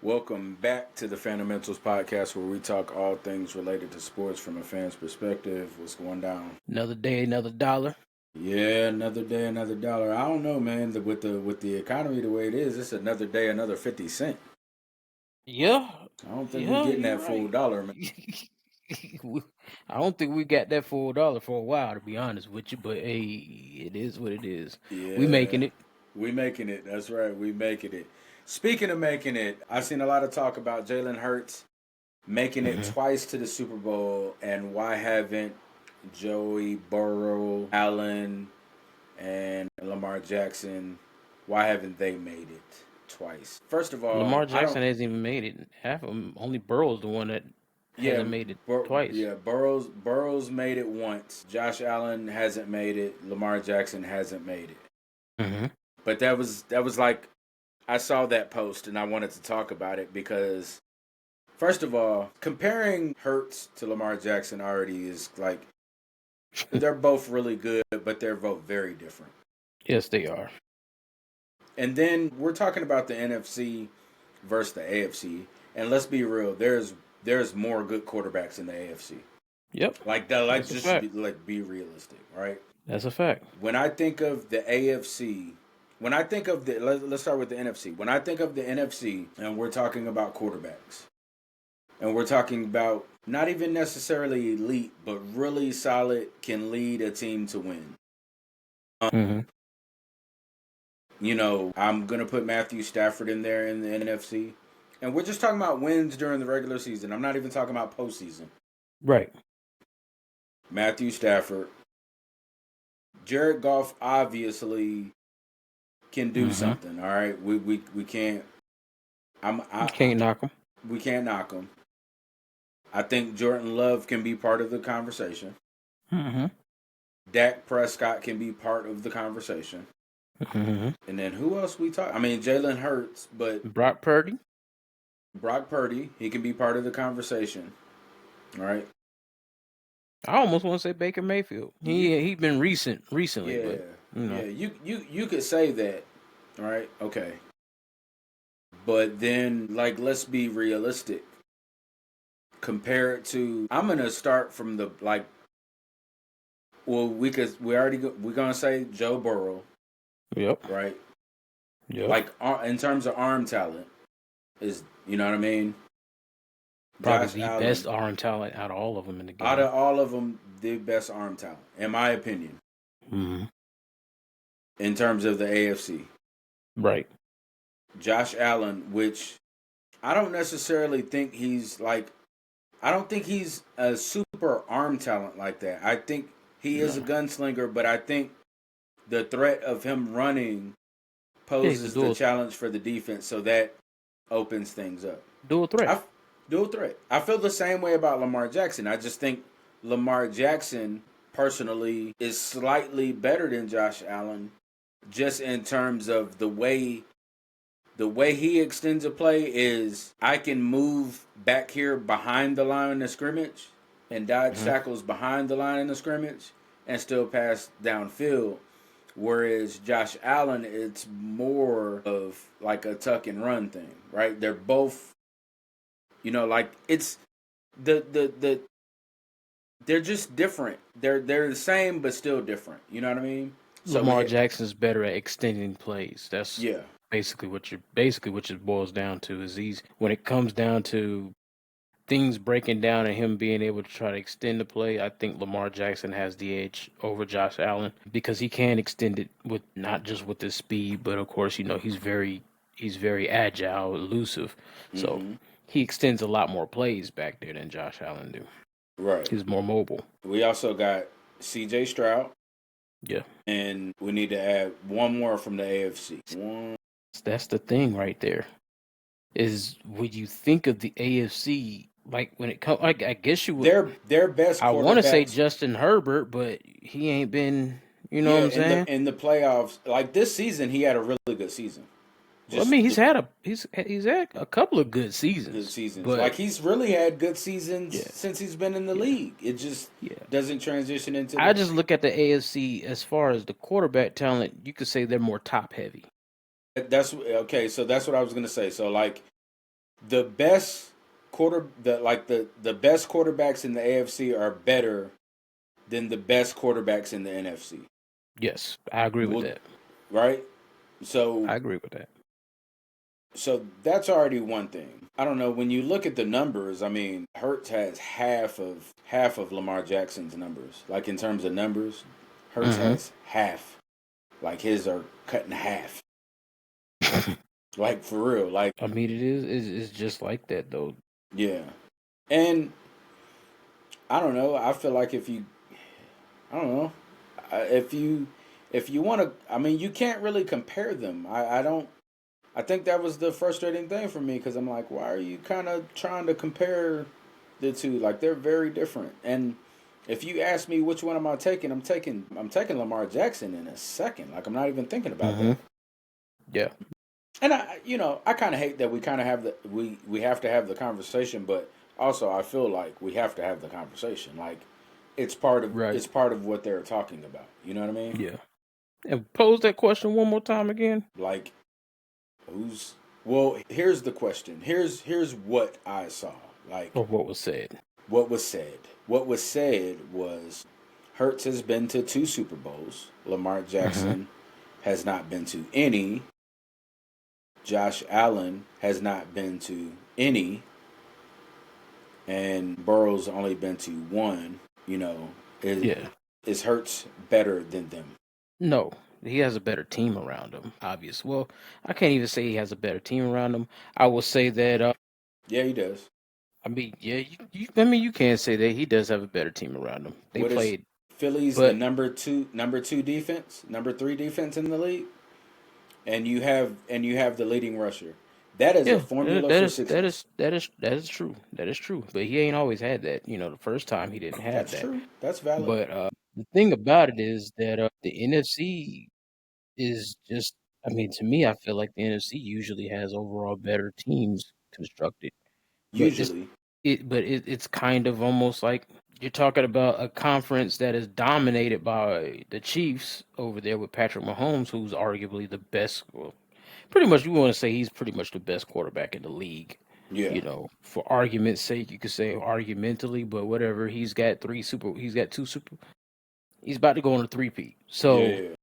Welcome back to the Fandamentals Podcast, where we talk all things related to sports from a fan's perspective. What's going down? Another day, another dollar. Yeah, another day, another dollar. I don't know, man. With the economy the way it is, it's another day, another 50 cent. Yeah, I don't think we're getting you're that full right. dollar, man. I don't think we got that $4 for a while, to be honest with you. But hey, it is what it is. We Yeah, making it. we making it. That's right, we making it. Speaking of making it, I've seen a lot of talk about Jalen Hurts making it hmm twice to the Super Bowl, and why haven't Joey Burrow, Allen, and Lamar Jackson, why haven't they made it twice? First of all, Lamar I don't. Jackson hasn't even made it. Half of them, only Burrow's the one that Yeah, hasn't made it twice. Burrow's made it once. Josh Allen hasn't made it. Lamar Jackson hasn't made it. hmm But that was like, I saw that post and I wanted to talk about it because first of all, comparing Hurts to Lamar Jackson already is like, they're both really good, but they're both very different. Yes, they are. And then we're talking about the NFC versus the AFC. And let's be real, there's more good quarterbacks in the AFC. Yep, Like that, like that's a just fact. be realistic, right? That's a fact. When I think of the AFC, when I think of let's start with the NFC. When I think of the NFC, and we're talking about quarterbacks, and we're talking about not even necessarily elite, but really solid, can lead a team to win. hmm I'm gonna put Matthew Stafford in there in the NFC, and we're just talking about wins during the regular season. I'm not even talking about postseason. Right. Matthew Stafford, Jared Goff obviously can do hmm something. All right, we can't. You can't knock them. We can't knock him. I think Jordan Love can be part of the conversation. hmm Dak Prescott can be part of the conversation. hmm And then who else we talk? I mean, Jalen Hurts, but Brock Purdy. Brock Purdy, he can be part of the conversation. All right. I almost want to say Baker Mayfield. You, He been recently, yeah, but you yeah. know. You could say that. All right. Okay. But then, like, let's be realistic. Compare it to. I'm gonna start from the like. Well, we're gonna say Joe Burrow, Yep. right? Yep. Like in terms of arm talent, is you know what I mean? Probably Josh the best Allen, arm talent out of all of them in the out game. of all of them, the best arm talent, in my opinion, hmm in terms of the AFC. Right. Josh Allen, which I don't necessarily think he's like, I don't think he's a super arm talent like that. I think he is a No. gunslinger, but I think the threat of him running Yeah, he's a poses the challenge for the defense, so that opens things up. dual threat. I dual threat. I feel the same way about Lamar Jackson. I just think Lamar Jackson personally is slightly better than Josh Allen, just in terms of the way he extends a play is I can move back here behind the line of scrimmage and dodge hmm tackles behind the line of scrimmage and still pass downfield. Whereas Josh Allen, it's more of like a tuck and run thing, right? They're both, like it's the they're just different. They're the same but still different. You know what I mean? So Lamar Jackson's better at extending plays. That's yeah, basically what it boils down to is he's when it comes down to things breaking down and him being able to try to extend the play, I think Lamar Jackson has the edge over Josh Allen because he can extend it with not just with his speed, but of course, he's very agile, elusive. So hmm he extends a lot more plays back there than Josh Allen do. right. He's more mobile. We also got C.J. Stroud. Yeah. And we need to add one more from the AFC. That's the thing right there. Is when you think of the AFC, like when it comes, I guess you would. Their best I want to say quarterbacks. Justin Herbert, but he ain't been. You know what Yeah, I'm in the saying? in the playoffs, like this season, he had a really good season. Well, I Just mean, the he's had a couple of good good seasons, seasons. but Like he's really had good seasons yeah, since he's been in the yeah, league. It just yeah. doesn't transition into I the. just look at the AFC as far as the quarterback talent. You could say they're more top heavy. That's okay. So that's what I was gonna say. So like the best the best quarterbacks in the AFC are better than the best quarterbacks in the NFC. Yes, I agree with that. Right? So I agree with that. So that's already one thing. I don't know. When you look at the numbers, I mean, Hurts has half of Lamar Jackson's numbers. Like in terms of numbers, Hurts has half. Like his are cut in half. Like for real. Like I mean, it's just like that though. yeah. And I don't know. I feel like I don't know, if you want to, I mean, you can't really compare them. I don't. I think that was the frustrating thing for me because I'm like, why are you kind of trying to compare the two? Like they're very different. And if you ask me which one am I taking, I'm taking Lamar Jackson in a second. Like I'm not even thinking about that. Yeah. And I kind of hate that we kind of have we have to have the conversation, but also I feel like we have to have the conversation. Like it's part of what they're talking about. You know what I mean? Yeah. And pose that question one more time again. Like well, here's the question. Here's what I saw. Like or what was said. What was said. What was said was Hurts has been to 2 Super Bowls. Lamar Jackson has not been to any. Josh Allen has not been to any. And Burrow's only been to 1. Is Hurts better than them? No. He has a better team around him, obviously. Well, I can't even say he has a better team around him. I will say that. Yeah, he does. I mean, yeah, you can't say that he does have a better team around him. They played. Philly's the number two defense, number 3 defense in the league, and you have the leading rusher. That is a formula for success. That is true. That is true. But he ain't always had that. The first time he didn't have that. That's true. That's valid. But the thing about it is that the NFC is just. I mean, to me, I feel like the NFC usually has overall better teams constructed. Usually, it's kind of almost like you're talking about a conference that is dominated by the Chiefs over there with Patrick Mahomes, who's arguably the best. Well, pretty much, you want to say he's pretty much the best quarterback in the league. Yeah. For argument's sake, you could say argumentally, but whatever. He's got 2 super. He's about to go on a 3-peat. So,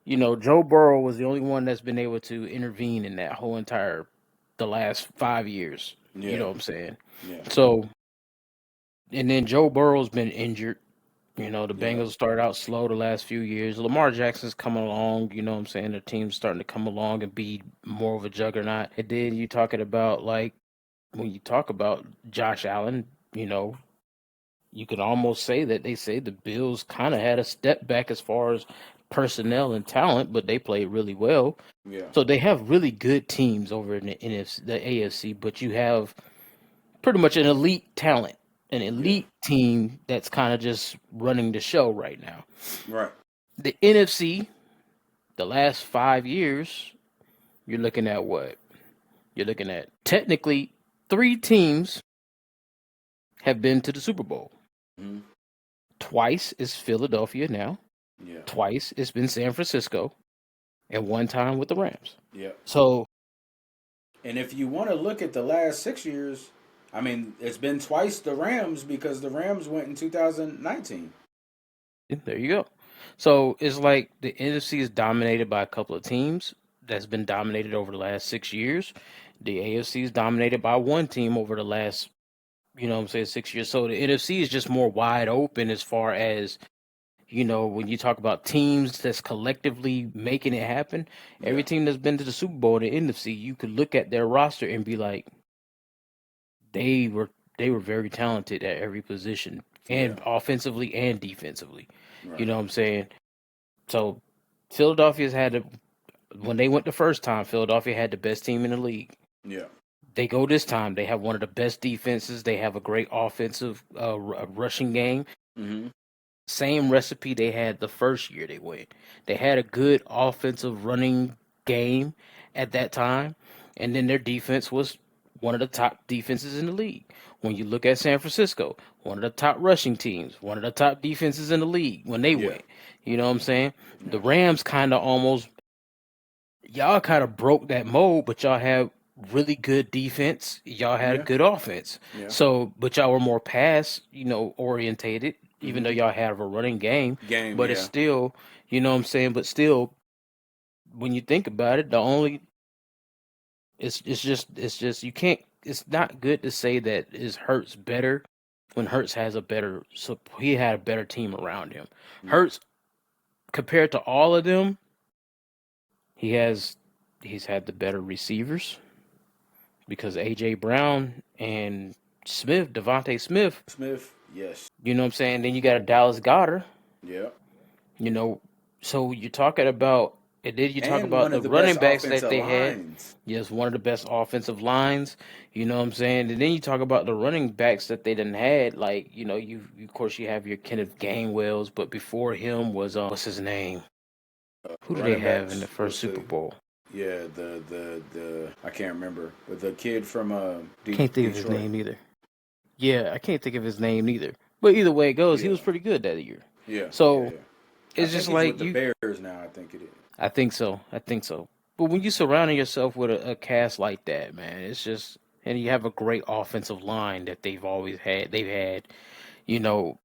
Joe Burrow was the only one that's been able to intervene in that whole the last 5 years. Yeah. You know what I'm saying? Yeah. So, and then Joe Burrow's been injured. The Bengals started out slow the last few years. Lamar Jackson's coming along. You know what I'm saying? The team's starting to come along and be more of a juggernaut. And then you talking about, like, when you talk about Josh Allen, you could almost say that they say the Bills kind of had a step back as far as personnel and talent, but they played really well. Yeah. So they have really good teams over in the NFC, the AFC, but you have pretty much an elite talent, an elite team that's kind of just running the show right now. Right. The NFC, the last 5 years, you're looking at what? You're looking at technically 3 teams have been to the Super Bowl. Mm-hmm. Twice is Philadelphia now. Yeah. Twice it's been San Francisco, and 1 time with the Rams. Yeah. So, and if you want to look at the last 6 years, I mean, it's been twice the Rams because the Rams went in 2019. There you go. So it's like the NFC is dominated by a couple of teams that's been dominated over the last 6 years. The AFC is dominated by 1 team over the last, 6 years. So the NFC is just more wide open as far as, when you talk about teams that's collectively making it happen. Every team that's been to the Super Bowl in the NFC, you could look at their roster and be like, they were very talented at every position, and offensively and defensively. Right. You know what I'm saying? So Philadelphia's when they went the first time, Philadelphia had the best team in the league. Yeah. They go this time, they have one of the best defenses. They have a great offensive rushing game. Mm-hmm. Same recipe they had the first year they went. They had a good offensive running game at that time, and then their defense was one of the top defenses in the league. When you look at San Francisco, one of the top rushing teams, one of the top defenses in the league when they went. You know what I'm saying? Yeah. The Rams y'all kind of broke that mold, but y'all have really good defense. Y'all had a Yeah. good offense. Yeah. So, but y'all were more pass, orientated, even though Mm-hmm. y'all have a running game. Game. But it's Yeah. still, you know what I'm saying? But still, when you think about it, it's just you can't. It's not good to say that is Hurts better when Hurts has a better. So he had a better team around him. Yeah. Hurts compared to all of them, he has he's had the better receivers because AJ Brown and Devontae Smith, Smith. Yes. you know what I'm saying? Then you got a Dallas Goddard, Yeah. you know. So you're talking about, and then you talk And about one the of the best running backs that offensive they had. lines. Yes, one of the best offensive lines, you know what I'm saying? And then you talk about the running backs that they done had, like, you of course you have your Kenneth Gainwells, but before him was what's his name? Who do they Running have in the backs first was Super the Bowl? yeah the I can't remember, but the kid from Can't think of his Detroit. name either. Yeah, I can't think of his name either. But either way it goes, he Yeah. was pretty good that year. Yeah. Yeah. So Yeah. I it's think just he's like with the Bears now. I think it is. I think so. I think so. But when you surrounding yourself with a cast like that, man, it's just, and you have a great offensive line that they've always had. They've had, you know,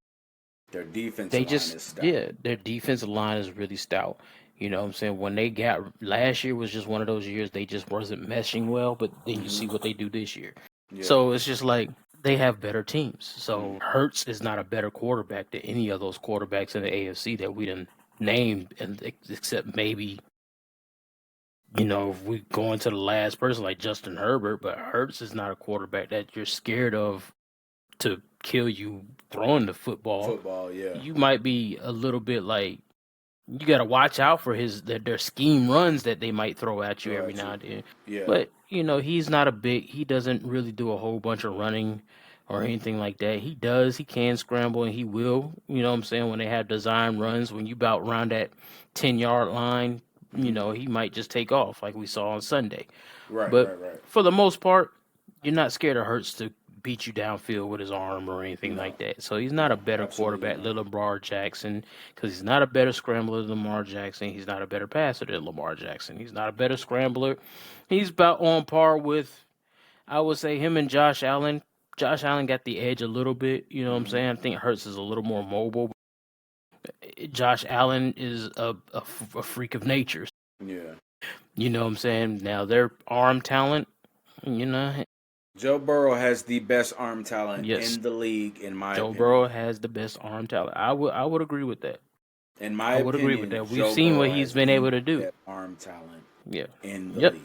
Their defensive they line just, is stout. yeah, their defensive line is really stout. You know what I'm saying? When they got, last year was just one of those years they just wasn't meshing well, but then you see Mm-hmm. what they do this year. Yeah. So it's just like they have better teams. Mm-hmm. So Hurts is not a better quarterback than any of those quarterbacks in the AFC that we done named, and except maybe, if we go into the last person like Justin Herbert, but Hurts is not a quarterback that you're scared of to kill you throwing the football. Football. Yeah. You might be a little bit like, you got to watch out for their scheme runs that they might throw at you Throw every at now you. and then. Yeah. But he doesn't really do a whole bunch of running or anything like that. He can scramble, and he will, you know what I'm saying, when they have design runs, when you about around that 10-yard line, Mm-hmm. he might just take off like we saw on Sunday. Right. But Right. Right. for the most part, you're not scared of Hurts to beat you downfield with his arm or anything No. like that. So he's not a No. better Absolutely quarterback not. than Lamar Jackson, because he's not a better scrambler than Lamar Jackson. He's not a better passer than Lamar Jackson. He's not a better scrambler. He's about on par with, I would say, him and Josh Allen. Josh Allen got the edge a little bit. You know what I'm Mm-hmm. saying? I think Hurts is a little more mobile. Josh Allen is a freak of nature. Yeah. You know what I'm saying? Now, their arm talent, you know, Joe Burrow has the best arm talent yes, in the league, in my Joe opinion. Burrow has the best arm talent. I would agree with that. In my I would agree with opinion, that. We've Joe seen what Burrow he's has been the able to do. best arm talent Yeah. in the Yep. league.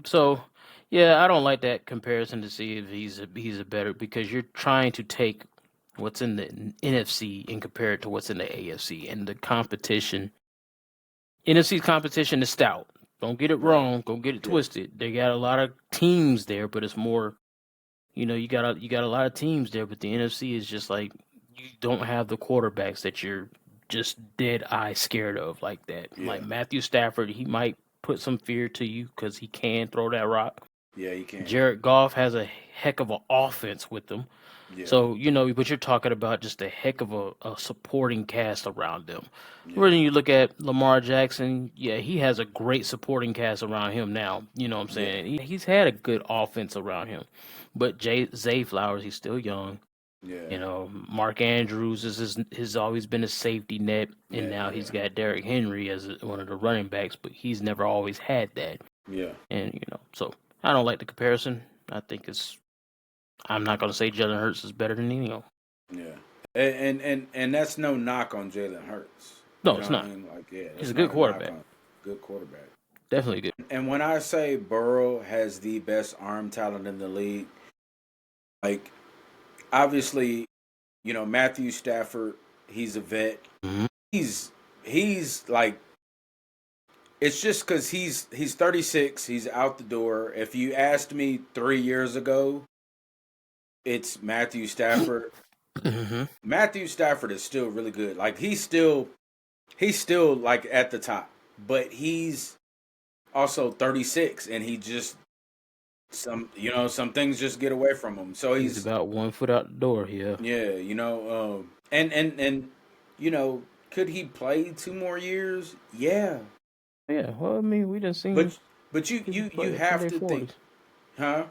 So, yeah, I don't like that comparison to see if he's a better, because you're trying to take what's in the NFC and compare it to what's in the AFC, and the competition. NFC's competition is stout. Don't get it Right. wrong. Don't get it Yeah. twisted. They got a lot of teams there, but it's more. You got a lot of teams there, but the NFC is just like, you don't have the quarterbacks that you're just dead eye scared of like that. Yeah. Like Matthew Stafford, he might put some fear to you because he can throw that rock. Yeah, you can. Jared Goff has a heck of an offense with them. Yeah. So, but you're talking about just a heck of a supporting cast around them. Yeah. When you look at Lamar Jackson, yeah, he has a great supporting cast around him now. You know what I'm saying? He's had a good offense around him. But Zay Flowers, he's still young. Yeah. Mark Andrews has always been a safety net, and Yeah, now yeah. he's got Derrick Henry as one of the running backs, but he's never always had that. Yeah. And, so I don't like the comparison. I think I'm not going to say Jalen Hurts is better than any of them. Yeah. And that's no knock on Jalen Hurts. No, You it's know what not. I mean? Like, yeah, He's that's a good not a knock quarterback. on good quarterback. Definitely good. And when I say Burrow has the best arm talent in the league, like, obviously, Matthew Stafford, he's a vet. Mm-hmm. He's like, it's just because he's 36, he's out the door. If you asked me 3 years ago, it's Matthew Stafford. Mm-hmm. Matthew Stafford is still really good. Like, he's still like at the top, but he's also 36, and he just some things just get away from him. So He's about 1 foot out the door. Yeah. yeah. And could he play 2 more years? Yeah. Yeah. Well, I mean, we done seen. But But you Play up to have their to think, 40s. huh?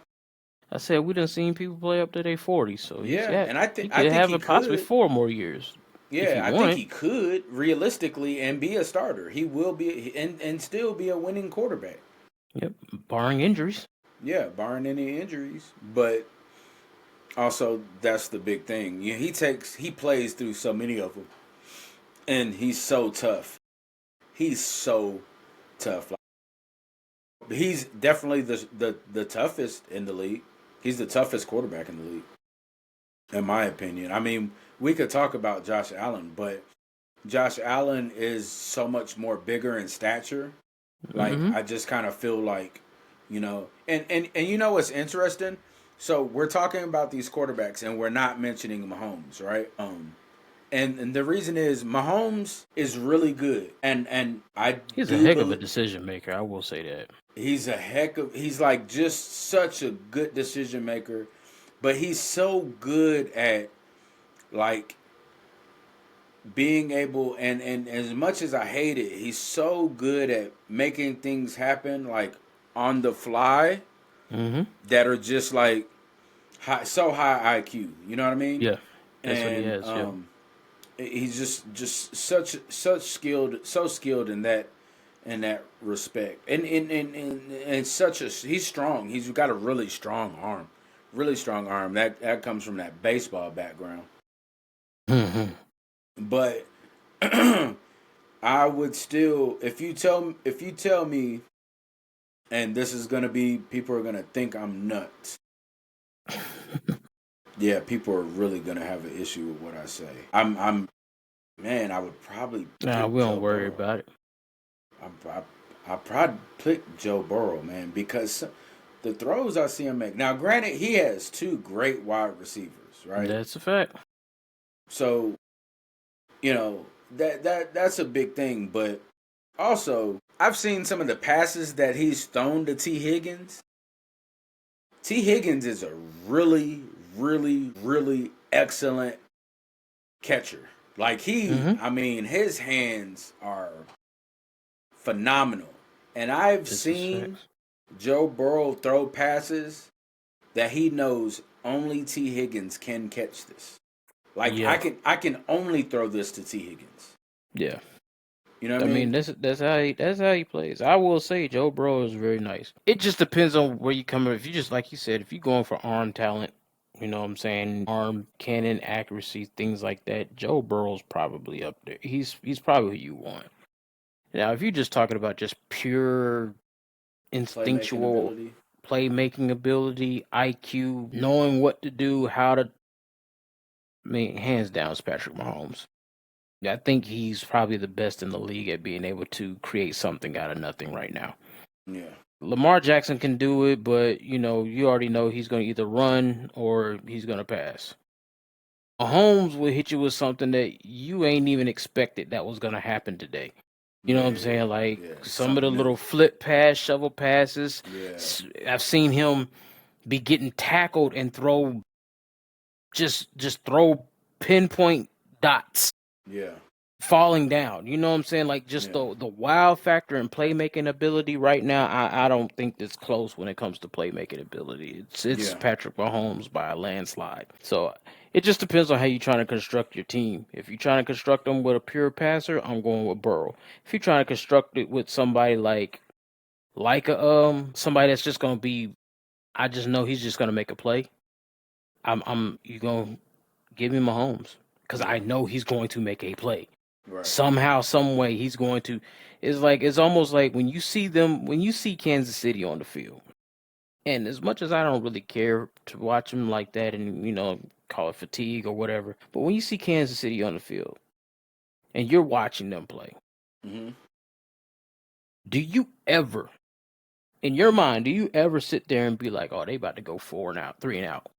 I said we done seen people play up to their 40s, so Yeah, and he I could think have he it possibly could. 4 more years if he Yeah, I think wanted. he could realistically and be a starter. He will be and still be a winning quarterback. Yep, barring injuries. Yeah, barring any injuries. But also, that's the big thing. Yeah, he plays through so many of them, and he's so tough. He's so tough. Like, he's definitely the toughest in the league. He's the toughest quarterback in the league, in my opinion. I mean, we could talk about Josh Allen, but Josh Allen is so much more bigger in stature. Like Mm-hmm. I just kind of feel like, and you know what's interesting? So we're talking about these quarterbacks and we're not mentioning Mahomes, right? And the reason is Mahomes is really good, and I He's a do heck of a believe decision maker. I will say that. he's like just such a good decision maker, but he's so good at like being able and as much as I hate it, he's so good at making things happen like on the fly Mm-hmm. that are just like so high IQ. You know what I mean? Yeah, that's what he And has. Yep. he's just such skilled, so skilled in that respect, and such a he's strong. He's got a really strong arm. That comes from that baseball background. Mm-hmm. But I would still, if you tell me, and this is gonna be, people are gonna think I'm nuts. Yeah, people are really gonna have an issue with what I say. Man, I would probably Nah, pick we don't Joe worry Burrow. about it. I probably pick Joe Burrow, man, because the throws I see him make. Now, granted, he has two great wide receivers, right? That's a fact. So that's a big thing. But also, I've seen some of the passes that he's thrown to T. Higgins. T. Higgins is a really, really, really excellent catcher. Like Mm-hmm. I mean, his hands are phenomenal. And I've This is seen facts. Joe Burrow throw passes that he knows only T. Higgins can catch this. Like Yeah, I can only throw this to T. Higgins. yeah. You know what I I mean, mean? that's how he plays. I will say Joe Burrow is very nice. It just depends on where you come from. If you just like you said, if you're going for arm talent, you know what I'm saying, arm cannon accuracy, things like that. Joe Burrow's probably up there. He's probably who you want. Now, if you're just talking about just pure Playmaking instinctual ability. playmaking ability, IQ, knowing what to do, how to, I mean, hands down, it's Patrick Mahomes. Yeah, I think he's probably the best in the league at being able to create something out of nothing right now. Yeah. Lamar Jackson can do it, but you already know he's going to either run or he's going to pass. Mahomes will hit you with something that you ain't even expected that was going to happen today. You know what I'm Yeah. saying? Like Yeah. some of the Something new. little flip pass, shovel passes. Yeah. I've seen him be getting tackled and throw just throw pinpoint dots Yeah. falling down. You know what I'm saying? Like just Yeah. the wild factor and playmaking ability right now, I don't think that's close when it comes to playmaking ability. It's Yeah. Patrick Mahomes by a landslide. So it just depends on how you're trying to construct your team. If you're trying to construct them with a pure passer, I'm going with Burrow. If you're trying to construct it with somebody like a somebody that's just gonna be, I just know he's just gonna make a play. I'm you gonna give me Mahomes because Yeah. I know he's going to make a play Right. somehow, some way. He's going to. It's almost like when you see Kansas City on the field. And as much as I don't really care to watch them like that, and call it fatigue or whatever, but when you see Kansas City on the field and you're watching them play, Mm-hmm. do you ever, in your mind, do you ever sit there and be like, "Oh, they about to go 4 and out, 3 and out"?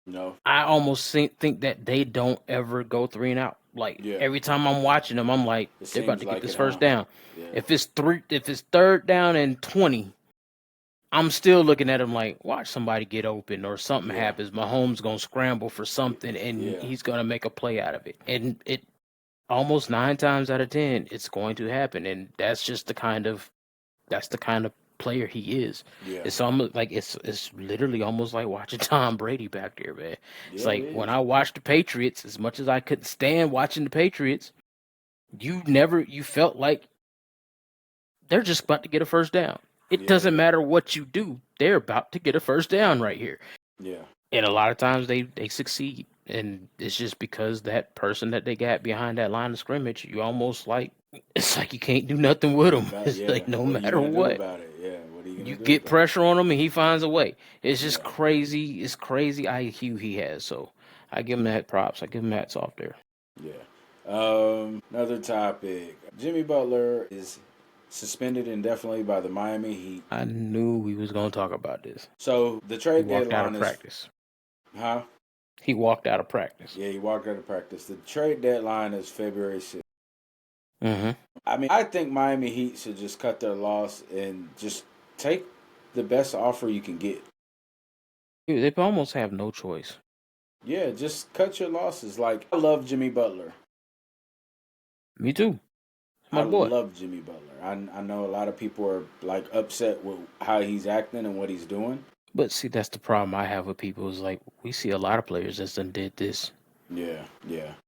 No. I almost think that they don't ever go 3 and out. Like Yeah. every time I'm watching them, I'm like, It they're about seems to get like this it, first huh? down. Yeah. If it's third down and 20, I'm still looking at him like, watch somebody get open or something Yeah. happens. Mahomes gonna scramble for something and Yeah. he's gonna make a play out of it. And it almost 9 times out of 10, it's going to happen. And that's the kind of player he is. Yeah. It's almost like it's literally almost like watching Tom Brady back there, man. It's Yeah, like it when is. I watched the Patriots, as much as I couldn't stand watching the Patriots, you felt like they're just about to get a first down. It doesn't matter what you do, they're about to get a first down right here. Yeah. And a lot of times they succeed. And it's just because that person that they got behind that line of scrimmage, you almost like it's like you can't do nothing with him. It's Yeah. like no What are you matter gonna do what. about it? Yeah. What are you You gonna do get about pressure on him and he finds a way. It's just Yeah. crazy. It's crazy IQ he has. So I give him that props. I give him hats off there. it? Yeah. Another topic. Jimmy Butler is suspended indefinitely by the Miami Heat. I knew we was gonna talk about this. So the He trade walked out deadline of is practice. huh? He walked out of practice. Yeah, he walked out of practice. The trade deadline is February 6th. Mm-hmm. I mean, I think Miami Heat should just cut their loss and just take the best offer you can get. They almost have no choice. Yeah, just cut your losses. Like, I love Jimmy Butler. Me too. My I boy. love Jimmy Butler. I know a lot of people are like upset with how he's acting and what he's doing. But see, that's the problem I have with people is like we see a lot of players that's done did this. Yeah.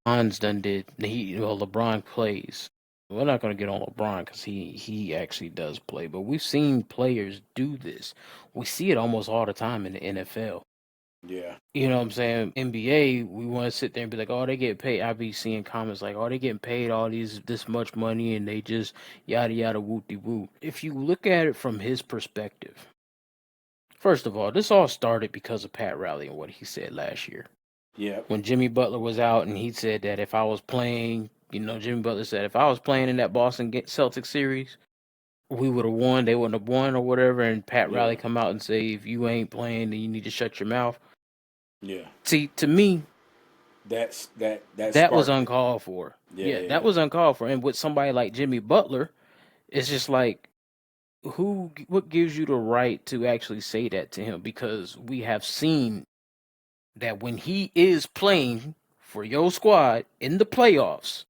LeBron's done did. LeBron plays. We're not going to get on LeBron because he actually does play. But we've seen players do this. We see it almost all the time in the NFL. Yeah. You know what I'm saying? NBA, we want to sit there and be like, oh, they get paid. I be seeing comments like, oh, they getting paid all this much money and they just yada yada whoop-de whoop. If you look at it from his perspective, first of all, this all started because of Pat Riley and what he said last year. Yeah. When Jimmy Butler was out and he said that if I was playing, Jimmy Butler said if I was playing in that Boston Celtics series, we would have won. They wouldn't have won or whatever. And Pat Riley come out and say, if you ain't playing, then you need to shut your mouth. Yeah. See, to me, that was uncalled for. Yeah, that was uncalled for. And with somebody like Jimmy Butler, it's just like, what gives you the right to actually say that to him? Because we have seen that when he is playing for your squad in the playoffs,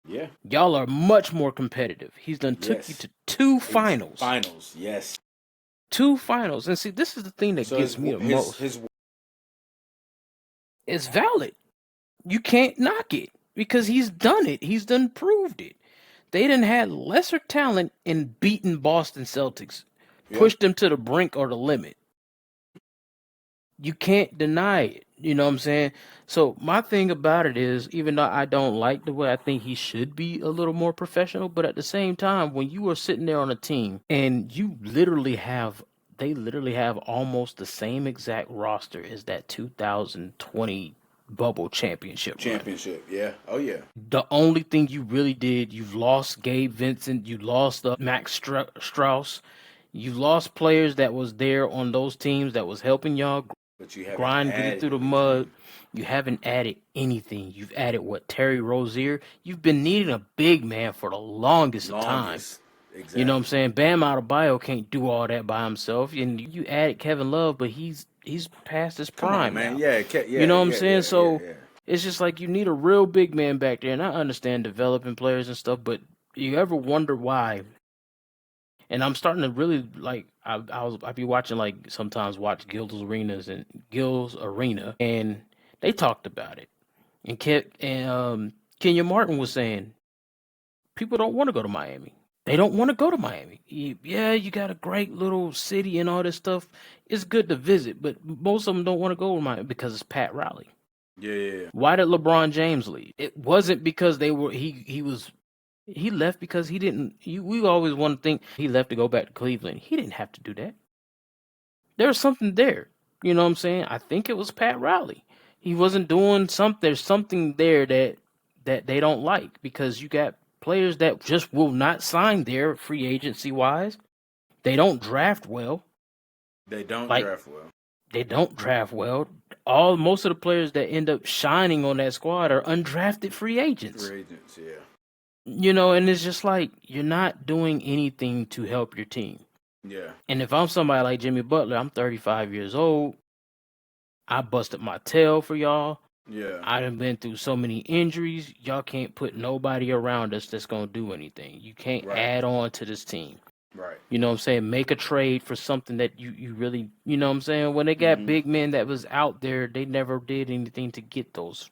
yeah, y'all are much more competitive. He's done took you to two finals. Finals, yes. 2 finals. And see, this is the thing that gives me the most. It's valid. You can't knock it because he's done it. He's done proved it. They done had lesser talent in beating Boston Celtics. Pushed them to the brink or the limit. You can't deny it. You know what I'm saying? So my thing about it is, even though I don't like the way I think he should be a little more professional, but at the same time, when you are sitting there on a team and they literally have almost the same exact roster as that 2020 bubble championship. Yeah. Oh, yeah. The only thing you really did, you've lost Gabe Vincent, you lost Max Strauss, you lost players that was there on those teams that was helping y'all grind through the mud. You haven't added anything. You've added Terry Rozier. You've been needing a big man for the longest of time. Exactly. You know what I'm saying? Bam Adebayo can't do all that by himself. And you added Kevin Love, but he's past his prime, man. Yeah, you know what I'm saying? So it's just like you need a real big man back there. And I understand developing players and stuff, but you ever wonder why? And I'm starting to really like. I be watching sometimes watch Gil's Arena, and they talked about it. And Kenya Martin was saying people don't want to go to Miami. They don't want to go to Miami. Yeah, you got a great little city and all this stuff. It's good to visit, but most of them don't want to go to Miami because it's Pat Riley. Yeah. Why did LeBron James leave? It wasn't because he left because he didn't. We always want to think he left to go back to Cleveland. He didn't have to do that. There was something there. You know what I'm saying? I think it was Pat Riley. He wasn't doing something. There's something there that they don't like because you got players that just will not sign there free agency wise. They don't draft well. They don't draft well. Most of the players that end up shining on that squad are undrafted free agents. Yeah. You know, and it's just like you're not doing anything to help your team. Yeah. And if I'm somebody like Jimmy Butler, I'm 35 years old. I busted my tail for y'all. Yeah. I done been through so many injuries. Y'all can't put nobody around us that's going to do anything. You can't add on to this team. Right. You know what I'm saying? Make a trade for something that you really, you know what I'm saying? When they got big men that was out there, they never did anything to get those.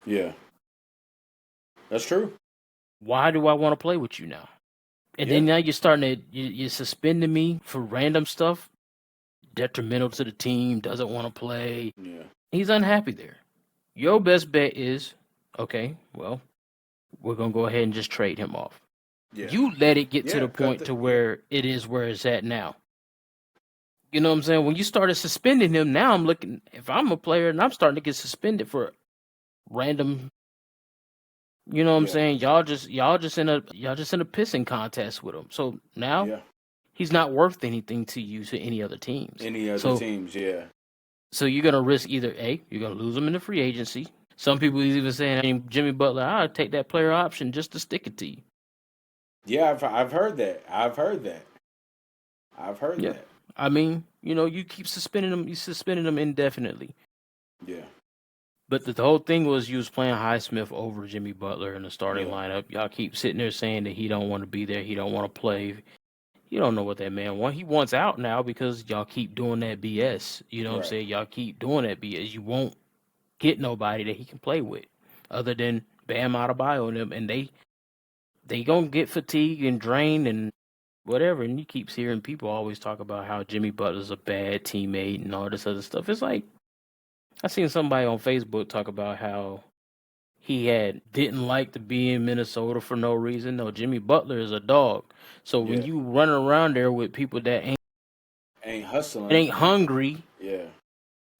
Yeah. That's true. Why do I want to play with you now? And then now you're starting to, you're suspending me for random stuff, detrimental to the team, doesn't want to play. Yeah. He's unhappy there. Your best bet is, okay, well, we're going to go ahead and just trade him off. Yeah. You let it get to the point to where it is where it's at now. You know what I'm saying? When you started suspending him, now I'm looking, if I'm a player and I'm starting to get suspended for random, you know what I'm saying? Y'all just in a pissing contest with him. So now he's not worth anything to you, to any other teams. Teams, yeah. So you're gonna risk either A, you're gonna lose him in the free agency. Some people even saying, Jimmy Butler, I'll take that player option just to stick it to you. Yeah, I've heard that. I've heard that. I mean, you keep suspending them indefinitely. Yeah. But the whole thing was you was playing Highsmith over Jimmy Butler in the starting lineup. Y'all keep sitting there saying that he don't want to be there, he don't want to play. You don't know what that man wants. He wants out now because y'all keep doing that BS. You know what I'm saying? Y'all keep doing that BS. You won't get nobody that he can play with other than Bam Adebayo and them, and they gonna get fatigued and drained and whatever. And you keep hearing people always talk about how Jimmy Butler's a bad teammate and all this other stuff. It's like, I seen somebody on Facebook talk about how he didn't like to be in Minnesota for no reason. No, Jimmy Butler is a dog. So when you run around there with people that ain't hustling, ain't hungry, yeah,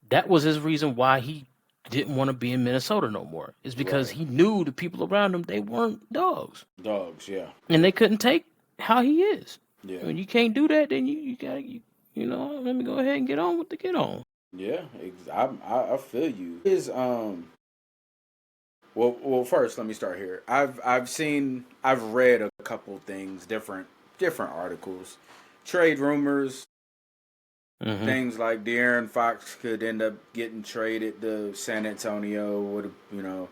that was his reason why he didn't want to be in Minnesota no more. It's because he knew the people around him, they weren't dogs. Dogs, yeah. And they couldn't take how he is. Yeah. When you can't do that, then you gotta, let me go ahead and get on with the get on. Yeah, I feel you. Well, first let me start here. I've read a couple things, different articles, trade rumors, things like De'Aaron Fox could end up getting traded to San Antonio.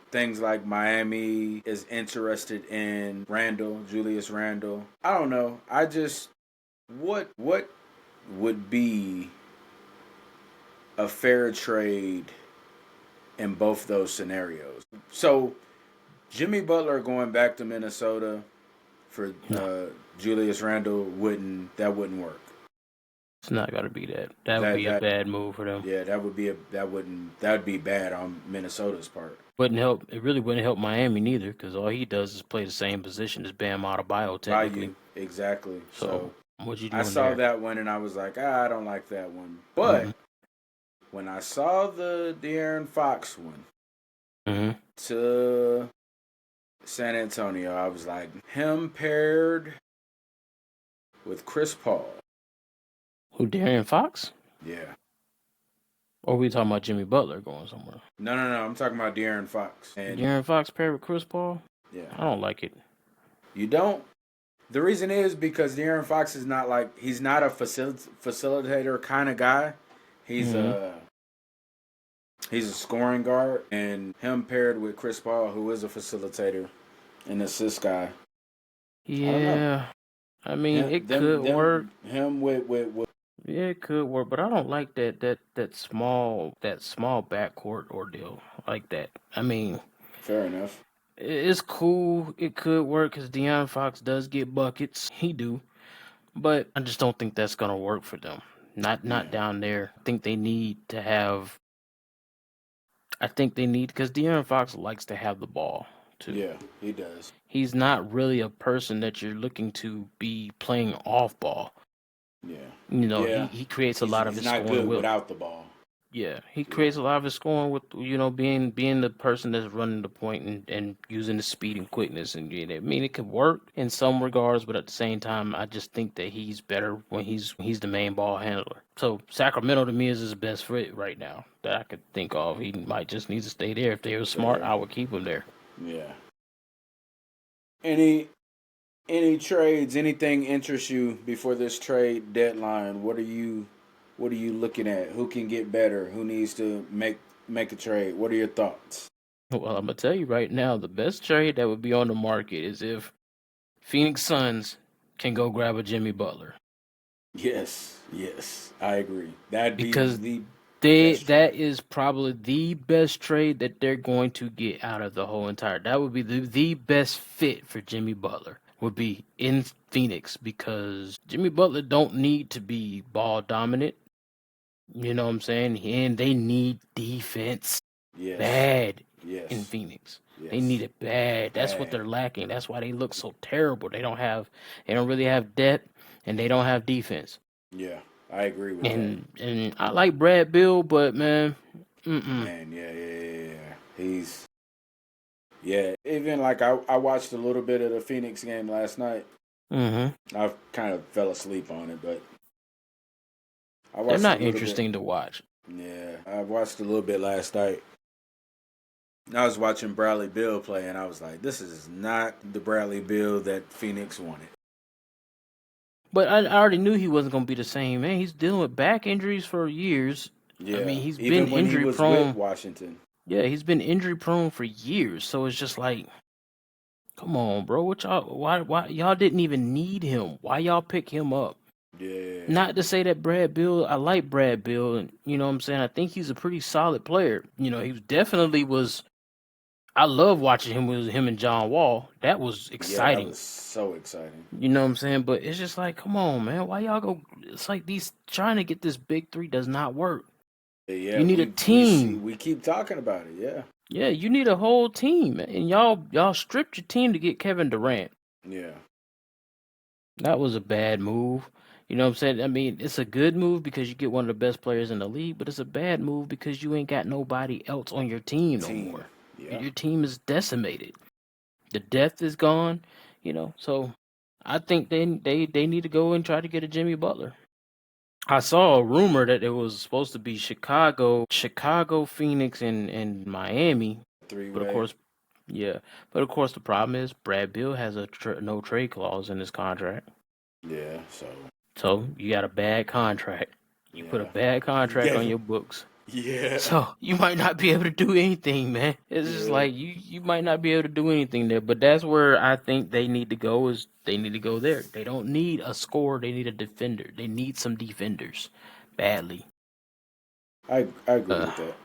Things like Miami is interested in Julius Randle. I don't know. I just what would be a fair trade in both those scenarios. So, Jimmy Butler going back to Minnesota for Julius Randle wouldn't work. It's not gonna be that. That would be a bad move for them. Yeah, that would be bad on Minnesota's part. Wouldn't help. It really wouldn't help Miami neither, because all he does is play the same position as Bam Adebayo technically. Exactly. So what you doing I saw there? that one and I was like, I don't like that one. But when I saw the De'Aaron Fox one to San Antonio, I was like, him paired with Chris Paul. Who, De'Aaron Fox? Yeah. Or are we talking about Jimmy Butler going somewhere? No. I'm talking about De'Aaron Fox. And De'Aaron Fox paired with Chris Paul? Yeah. I don't like it. You don't? The reason is because De'Aaron Fox is he's not a facilitator kind of guy. He's he's a scoring guard, and him paired with Chris Paul, who is a facilitator and assist guy. Yeah. I mean, it could work. Him with yeah, it could work, but I don't like that small backcourt ordeal like that. I mean, fair enough. It's cool. It could work because De'Aaron Fox does get buckets. He do, but I just don't think that's gonna work for them. Not down there. I think they need because De'Aaron Fox likes to have the ball too. Yeah, he does. He's not really a person that you're looking to be playing off ball. Yeah. He creates a lot of his scoring. He's not good without the ball. Yeah, he creates a lot of his scoring with being the person that's running the point and using the speed and quickness. And I mean, it could work in some regards, but at the same time, I just think that he's better when he's the main ball handler. So Sacramento to me is his best fit right now that I could think of. He might just need to stay there. If they were smart, I would keep him there. Yeah. Any trades, anything interests you before this trade deadline? What are you looking at? Who can get better? Who needs to make a trade? What are your thoughts? Well, I'm gonna tell you right now, the best trade that would be on the market is if Phoenix Suns can go grab a Jimmy Butler. Yes, I agree. That'd be Because the best that trade. is probably the best trade that they're going to get out of the whole entire. That would be the best fit for Jimmy Butler would be in Phoenix because Jimmy Butler don't need to be ball dominant. You know what I'm saying? And they need defense Yes, bad in yes, Phoenix. They need yes. it bad. That's what Bad. they're lacking. That's why they look so terrible. They don't really have depth and they don't have defense. Yeah, I agree with that. And I like Brad Bill, but man, Man, yeah. Yeah. Even like I watched a little bit of the Phoenix game last night. I kind of fell asleep on it, but I They're watched a not little bit. interesting to watch. Yeah, I watched a little bit last night. I was watching Bradley Beal play, and I was like, "This is not the Bradley Beal that Phoenix wanted." But I already knew he wasn't going to be the same, man. He's dealing with back injuries for years. I Yeah, mean, he's been even when he injury was with prone. Washington. Yeah, he's been injury prone for years. So it's just like, come on, bro. What y'all? Why y'all didn't even need him? Why y'all pick him up? Yeah, Not to say that Brad Bill, I like Brad Bill, and you know what I'm saying. I think he's a pretty solid player. You know, he definitely was. I love watching him with him and John Wall. That was yeah, that exciting. was so exciting. You know what I'm saying? But it's just like, come on, man. Why y'all go? It's like these trying to get this big three does not work. Yeah, You need a we see team. we keep talking about it. Yeah, Yeah, you need a whole team, and y'all stripped your team to get Kevin Durant. yeah, That was a bad move. You know what I'm saying? I mean, it's a good move because you get one of the best players in the league, but it's a bad move because you ain't got nobody else on your team no team. more. Yeah, Your team is decimated. The depth is gone, you know. So I think they need to go and try to get a Jimmy Butler. I saw a rumor that it was supposed to be Chicago, Phoenix, and Miami. three But of way. course, yeah. But of course, the problem is Brad Bill has a no trade clause in his contract. Yeah, so So you got a bad contract. You put a yeah, bad you contract gave on him. your books. Yeah, So you might not be able to do anything, man. It's just yeah, like you might not be able to do anything there. But that's where I think they need to go is they need to go there. They don't need a scorer, they need a defender. They need some defenders badly. I agree Uh, with that.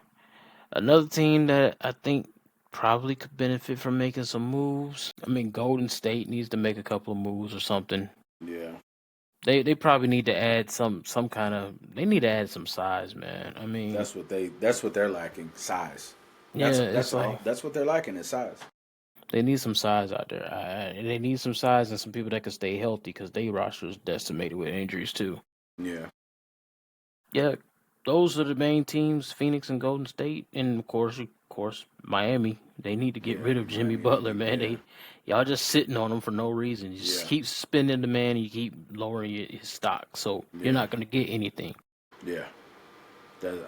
Another team that I think probably could benefit from making some moves. I mean Golden State needs to make a couple of moves or something. Yeah, They probably need to add some kind of they need to add some size, man. I mean, that's what they're lacking, size. yeah, it's like That's what they're lacking is size. they need some size out there. They need some size and some people that can stay healthy because they roster is decimated with injuries too. Yeah, Yeah, those are the main teams: Phoenix and Golden State, and of course, Miami. They need to get yeah, rid of Jimmy Miami Butler, Heat. man. Yeah, Y'all just sitting on him for no reason. You just yeah, keep spending the man, and you keep lowering his stock, so you're yeah, not going to get anything. yeah.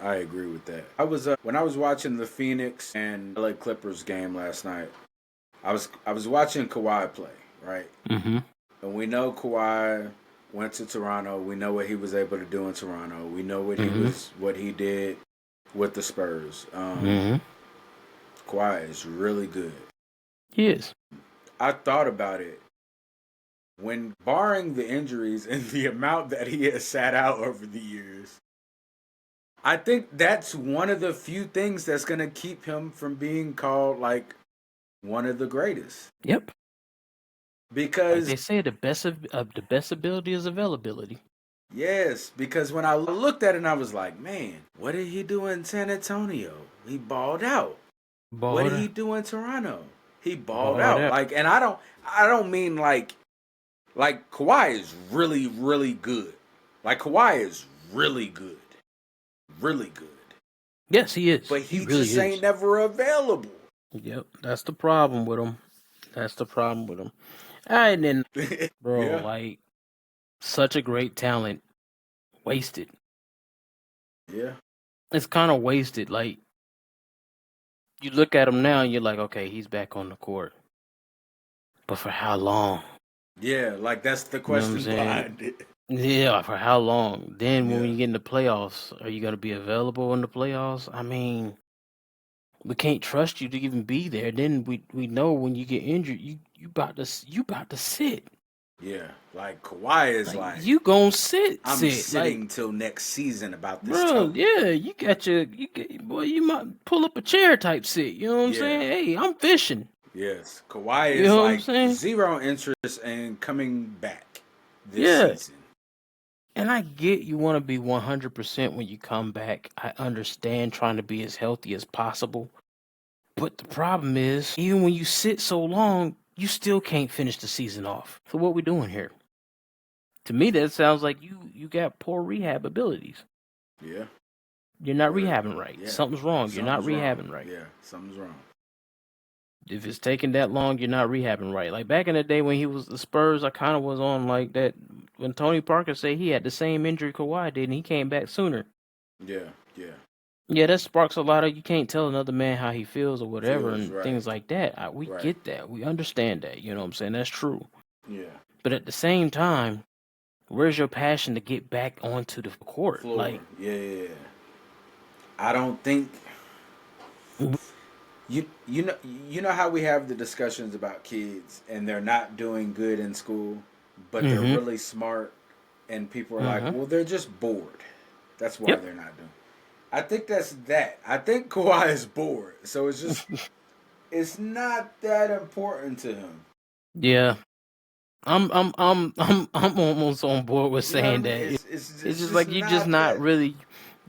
I agree with that. I was when I was watching the Phoenix and LA Clippers game last night. I was watching Kawhi play, right? Mm-hmm. And we know Kawhi went to Toronto. We know what he was able to do in Toronto. We know Mm-hmm. what he did with the Spurs. Mm-hmm. Kawhi is really good. He is. I thought about it when barring the injuries and the amount that he has sat out over the years. I think that's one of the few things that's going to keep him from being called like one of the greatest. Yep. Like Because they say, the best ability is availability. yes, because when I looked at it, I was like, man, what did he do in San Antonio? He balled out. What did Balled, he do in Toronto? He balled balled out. out. Like, and I don't mean like Kawhi is really, really good. Like Kawhi is really good, really good. Yes, he is. But He he really just ain't is. never available. Yep. That's the problem with him. That's the problem with him. All right, then, bro. Yeah, Like such a great talent, wasted. yeah, It's kind of wasted. Like you look at him now, and you're like, okay, he's back on the court, but for how long? yeah. Like that's the You know what I'm question saying? behind it. Yeah, for how long? Then when Yeah, you get in the playoffs, are you gonna be available in the playoffs? I mean, we can't trust you to even be there. Then we know when you get injured, you about to sit. Yeah, like Kawhi is like you gonna sit. I'm sitting till next season about this Bro, toe. yeah, boy, you might pull up a chair type sit. You know what I'm saying? Hey, I'm fishing. Yes, Kawhi You is know what I'm like saying? zero interest in coming back this season. And I get you want to be 100% when you come back. I understand trying to be as healthy as possible. But the problem is, even when you sit so long, you still can't finish the season off. So what we doing here? To me, that sounds like you got poor rehab abilities. Yeah. You're not rehabbing right. Yeah. Something's wrong. You're not rehabbing right. Yeah, something's wrong. If it's taking that long, you're not rehabbing right. Like back in the day when he was the Spurs, I kind of was on like that. When Tony Parker said he had the same injury Kawhi did, and he came back sooner. Yeah. Yeah, that sparks a lot of, you can't tell another man how he feels or whatever things like that. We get that. We understand that. You know what I'm saying? That's true. Yeah. But at the same time, where's your passion to get back onto the court? Floor. Like, yeah. I don't think you know how we have the discussions about kids and they're not doing good in school, but they're really smart, and people are like, well, they're just bored. That's why they're not doing. I think that's that. I think Kawhi is bored, so it's just it's not that important to him. Yeah, I'm almost on board with saying that. It's just like you just not really,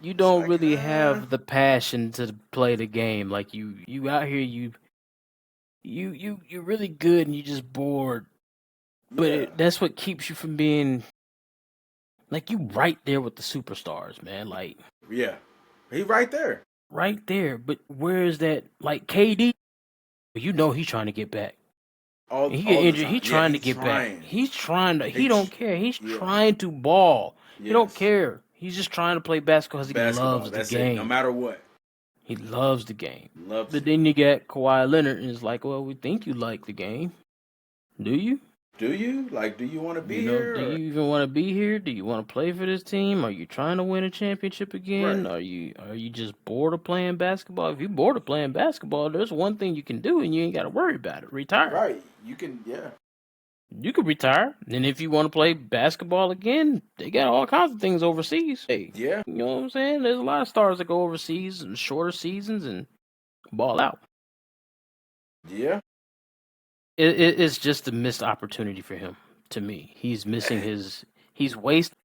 you don't really have the passion to play the game. Like you out here, you're really good and you just bored. But that's what keeps you from being like you right there with the superstars, man. Like he right there. Right there. But where is that? Like KD, you know he's trying to get back. He get injured. He's trying to get back. He's trying to. He don't care. He's trying to ball. Yes. He don't care. He's just trying to play basketball because he loves the game. No matter what. He loves the game. Then you got Kawhi Leonard, and it's like, well, we think you like the game. Do you? Do you? Like, do you want to be here? Do you even want to be here? Do you want to play for this team? Are you trying to win a championship again? Right. Are you just bored of playing basketball? If you're bored of playing basketball, there's one thing you can do, and you ain't got to worry about it. Retire. Right. You can, You could retire. And if you want to play basketball again, they got all kinds of things overseas. Hey, yeah. You know what I'm saying? There's a lot of stars that go overseas and shorter seasons and ball out. Yeah. It's just a missed opportunity for him, to me. He's missing he's wasting.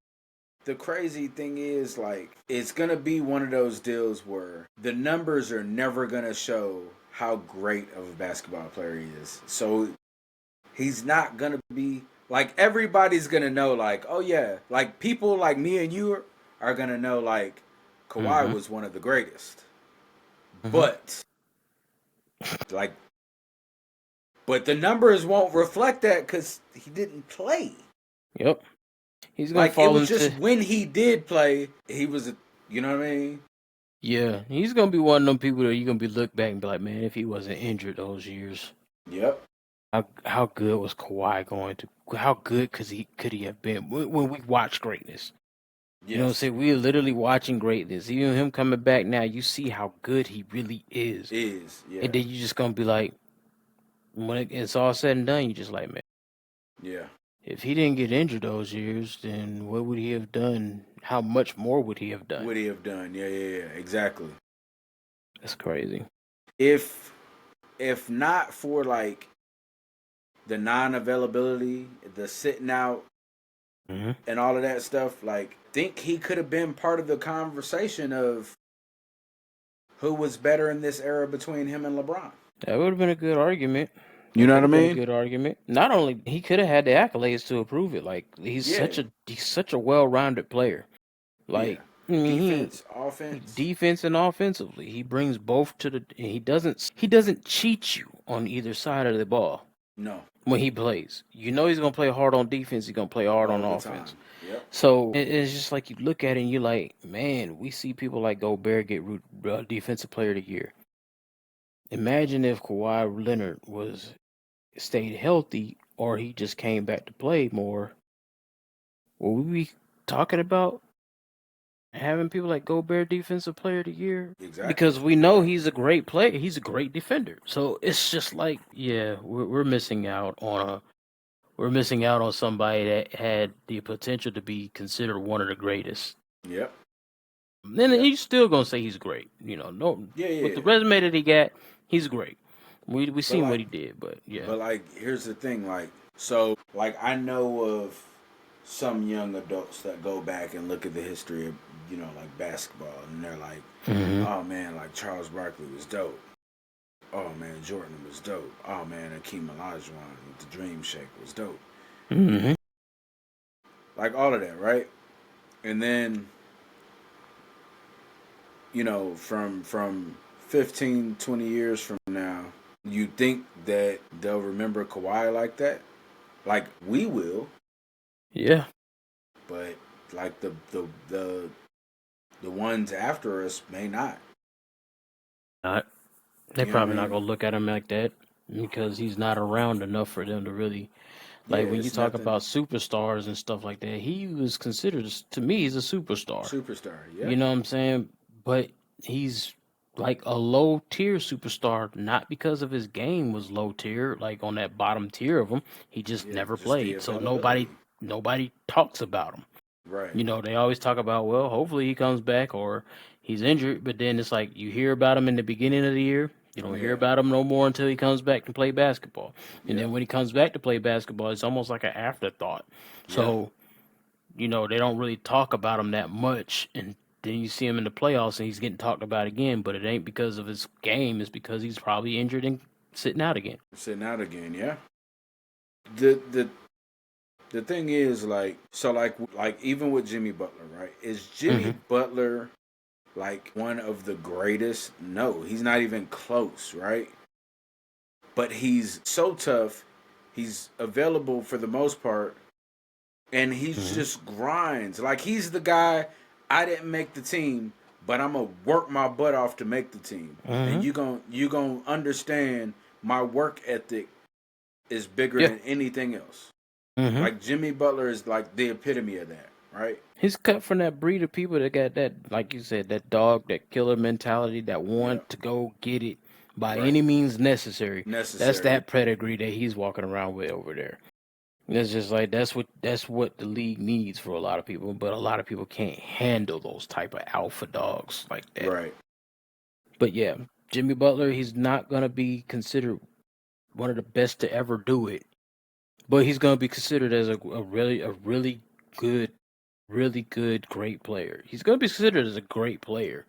The crazy thing is, like, it's going to be one of those deals where the numbers are never going to show how great of a basketball player he is. So he's not going to be, like, everybody's going to know, like, oh yeah, like people like me and you are going to know, like, Kawhi was one of the greatest. But, like, but the numbers won't reflect that because he didn't play. Yep. He's gonna fall it was into... just when he did play, he was, you know what I mean? Yeah, he's gonna be one of them people that you're gonna be look back and be like, man, if he wasn't injured those years. Yep. How good was Kawhi going to? How good could he have been when we watch greatness? Yes. You know what I'm saying? We're literally watching greatness. Even him coming back now, you see how good he really is. Yeah. And then you're just gonna be like, when it's all said and done, you just like, man. Yeah. If he didn't get injured those years, then what would he have done? How much more would he have done? Yeah, exactly. That's crazy. If not for, like, the non-availability, the sitting out, and all of that stuff, like, think he could have been part of the conversation of who was better in this era between him and LeBron. That would have been a good argument. You know what I mean? Good argument. Not only he could have had the accolades to approve it. Like he's such a well-rounded player. Like I mean, defense and offensively, he brings both to the. He doesn't cheat you on either side of the ball. No. When he plays, you know he's gonna play hard on defense. He's gonna play hard on offense. Yep. So it's just like you look at it and you're like, man, we see people like Gobert get defensive player of the year. Imagine if Kawhi Leonard stayed healthy or he just came back to play more. Will we be talking about having people like Gobert defensive player of the year? Exactly. Because we know he's a great player. He's a great defender. So it's just like, yeah, we're missing out on we're missing out on somebody that had the potential to be considered one of the greatest. Yep. Then he's still gonna say he's great. No, Yeah. with the resume that he got, he's great. We seen what he did, but yeah. But like, here's the thing, like I know of some young adults that go back and look at the history of like basketball, and they're like, oh man, like Charles Barkley was dope. Oh man, Jordan was dope. Oh man, Akeem Olajuwon with the Dream Shake was dope. Like all of that, right? And then from 15, 20 years from now, you think that they'll remember Kawhi like that? Like we will. Yeah. But like the ones after us may not. They're probably not gonna look at him like that because he's not around enough for them to really. Like when you talk about superstars and stuff like that, he was considered, to me, he's a superstar. Yeah. You know what I'm saying? But he's like a low tier superstar, not because of his game was low tier, like on that bottom tier of him. He just never played, so nobody talks about him. Right. They always talk about, well, hopefully he comes back or he's injured, but then it's like you hear about him in the beginning of the year. You don't hear about him no more until he comes back to play basketball. And then when he comes back to play basketball, it's almost like an afterthought. So, they don't really talk about him that much. And then you see him in the playoffs and he's getting talked about again, but it ain't because of his game. It's because he's probably injured and sitting out again. Yeah. The thing is, like even with Jimmy Butler, right? Is Jimmy Butler like one of the greatest? No, he's not even close, right? But he's so tough. He's available for the most part, and he's just grinds. Like he's the guy. I didn't make the team, but I'm gonna work my butt off to make the team, and you gonna understand my work ethic is bigger than anything else. Like Jimmy Butler is like the epitome of that, right? He's cut from that breed of people that got that, like you said, that dog, that killer mentality, that want to go get it by any means necessary. That's that pedigree that he's walking around with over there. And it's just like that's what the league needs for a lot of people, but a lot of people can't handle those type of alpha dogs like that. Right. But yeah, Jimmy Butler, he's not gonna be considered one of the best to ever do it. But he's going to be considered as a really good, great player. He's going to be considered as a great player,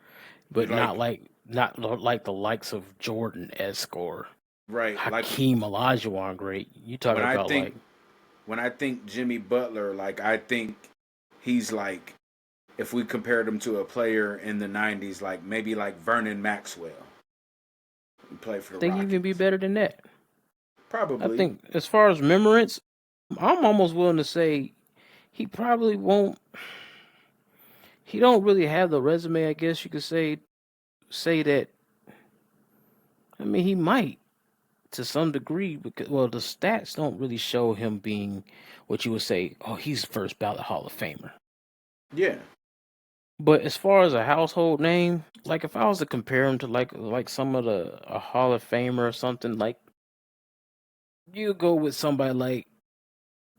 but not like the likes of Jordan-esque or Hakeem Olajuwon great. You talking about when I think Jimmy Butler, like I think he's like, if we compared him to a player in the 90s, like maybe like Vernon Maxwell. He played for the Rockets. I think he can be better than that. Probably. I think as far as remembrance, I'm almost willing to say he probably won't. He don't really have the resume, I guess you could say that. I mean, he might to some degree because, well, the stats don't really show him being what you would say, oh, he's first ballot Hall of Famer. Yeah. But as far as a household name, like if I was to compare him to like some of a Hall of Famer or something, like you go with somebody like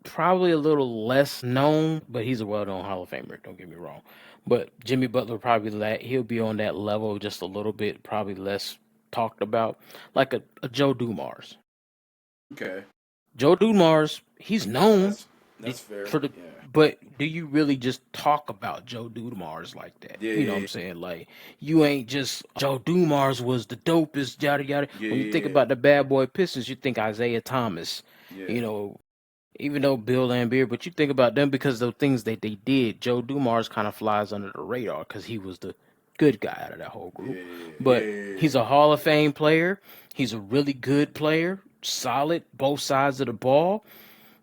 probably a little less known, but he's a well-known Hall of Famer. Don't get me wrong. But Jimmy Butler he'll be on that level just a little bit, probably less talked about, like a Joe Dumars. Okay. Joe Dumars, he's known. That's fair. But do you really just talk about Joe Dumars like that? Yeah, you know what I'm saying? Like, you ain't just, Joe Dumars was the dopest, yada, yada. Yeah, when you think about the bad boy Pistons, you think Isaiah Thomas, even though Bill Laimbeer, but you think about them because of the things that they did. Joe Dumars kind of flies under the radar because he was the good guy out of that whole group. But he's a Hall of Fame player. He's a really good player, solid, both sides of the ball.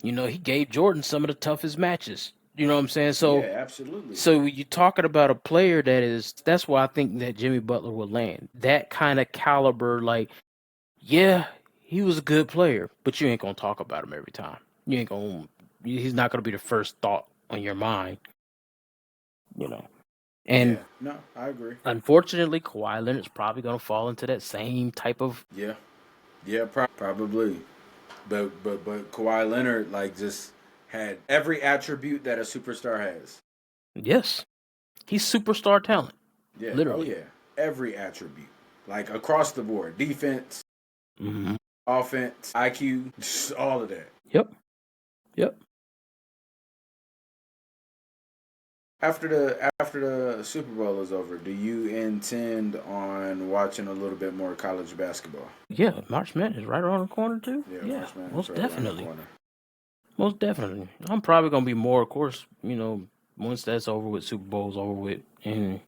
He gave Jordan some of the toughest matches. You know what I'm saying? So, yeah, absolutely. So you're talking about a player that's why I think that Jimmy Butler will land. That kind of caliber, like, yeah, he was a good player, but you ain't going to talk about him every time. He's not going to be the first thought on your mind. And no, I agree. Unfortunately, Kawhi Leonard's probably going to fall into that same type of. Yeah, probably. But Kawhi Leonard like just had every attribute that a superstar has. Yes, he's superstar talent, Yeah. Oh literally. yeah. Every attribute, like across the board, defense, Mm-hmm. offense, IQ, just all of that. Yep. Yep. After the Super Bowl is over, do you intend on watching a little bit more college basketball? Yeah, March Madness is right around the corner too. Yeah, Yeah, March Madness most right around the definitely. corner. Most definitely. I'm probably gonna be more, of course, once that's over with, Super Bowl's over with, and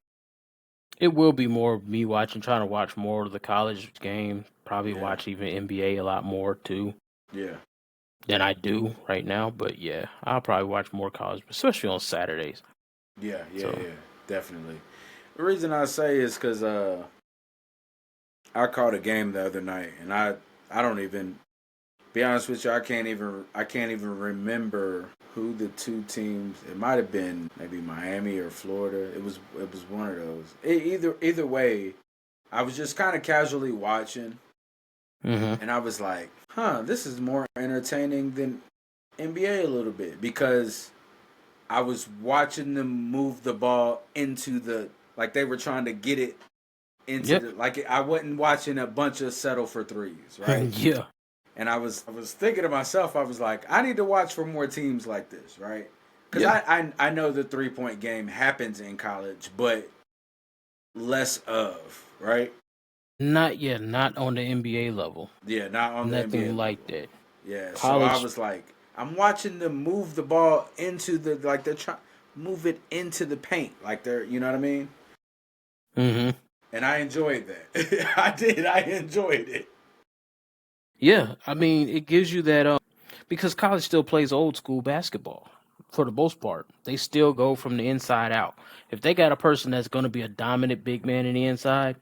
it will be more of me trying to watch more of the college game. Probably Yeah, watch even NBA a lot more too yeah, than I do right now. But yeah, I'll probably watch more college, especially on Saturdays. So yeah, definitely. The reason I say is because I caught a game the other night, and I don't even be honest with you. I can't even remember who the two teams. It might have been maybe Miami or Florida. It was one of those. Either way, I was just kind of casually watching, hmm and I was like, huh, this is more entertaining than NBA a little bit because I was watching them move the ball into the like they were trying to get it into Yep. the like I wasn't watching a bunch of settle for threes, right? Yeah. And I was thinking to myself, I was like, I need to watch for more teams like this, right? Because Yeah. I know the 3-point game happens in college, but less of, right? Not on the NBA level. Yeah, not on the NBA Nothing like level. that. Yeah, so I College. was like, I'm watching them move the ball into the like they're trying move it into the paint, like they're you know what I mean? hmm And I enjoyed that. I did. I enjoyed it. Yeah, I mean, it gives you that because college still plays old school basketball for the most part. They still go from the inside out. If they got a person that's going to be a dominant big man in the inside,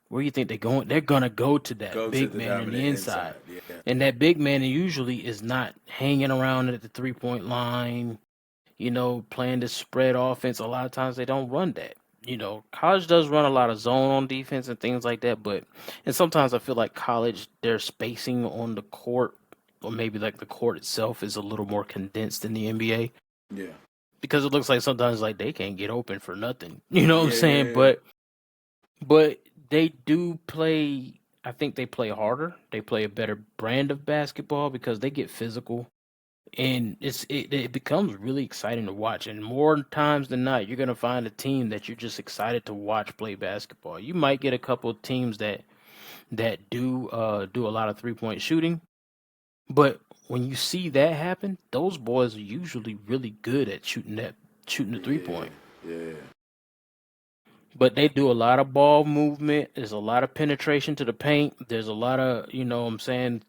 where do you think they're going? They're going to go to that Go to big the man in the dominant inside. inside. Yeah. And that big man usually is not hanging around at the 3-point line, playing this spread offense. A lot of times they don't run that. College does run a lot of zone on defense and things like that, and sometimes I feel like college, their spacing on the court, or maybe like the court itself, is a little more condensed than the NBA Yeah. because it looks like sometimes like they can't get open for nothing. You know what I'm Yeah. Yeah. saying? Yeah. But they do play. I think they play harder. They play a better brand of basketball because they get physical, and it becomes really exciting to watch. And more times than not, you're gonna find a team that you're just excited to watch play basketball. You might get a couple of teams that do a lot of 3-point shooting, but when you see that happen, those boys are usually really good at shooting the 3-point. Yeah. But they do a lot of ball movement. There's a lot of penetration to the paint. There's a lot of, what I'm saying,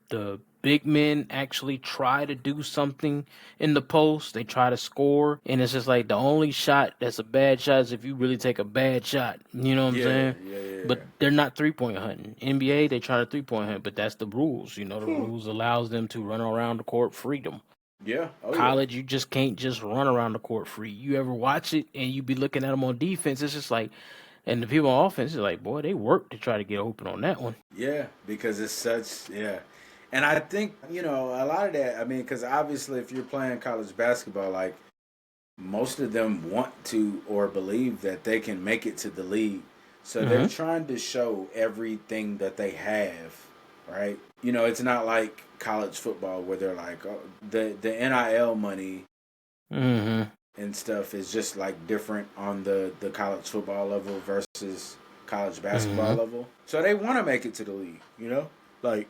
the big men actually try to do something in the post. They try to score, and it's just like the only shot that's a bad shot is if you really take a bad shot. You know what I'm Yeah. saying? Yeah. But they're not 3-point hunting. NBA, they try to 3-point hunt, but that's the rules. The rules allows them to run around the court freedom. Yeah. Oh yeah. College, you just can't just run around the court free. You ever watch it and you be looking at them on defense, it's just like, and the people on offense is like, boy, they work to try to get open on that one. Yeah. Because it's and I think a lot of that. I mean, because obviously, if you're playing college basketball, like most of them want to or believe that they can make it to the league, so they're Mm-hmm. trying to show everything that they have, right? It's not like college football where they're like, oh, the NIL money Mm-hmm. and stuff is just like different on the college football level versus college basketball Mm-hmm. level. So they want to make it to the league, like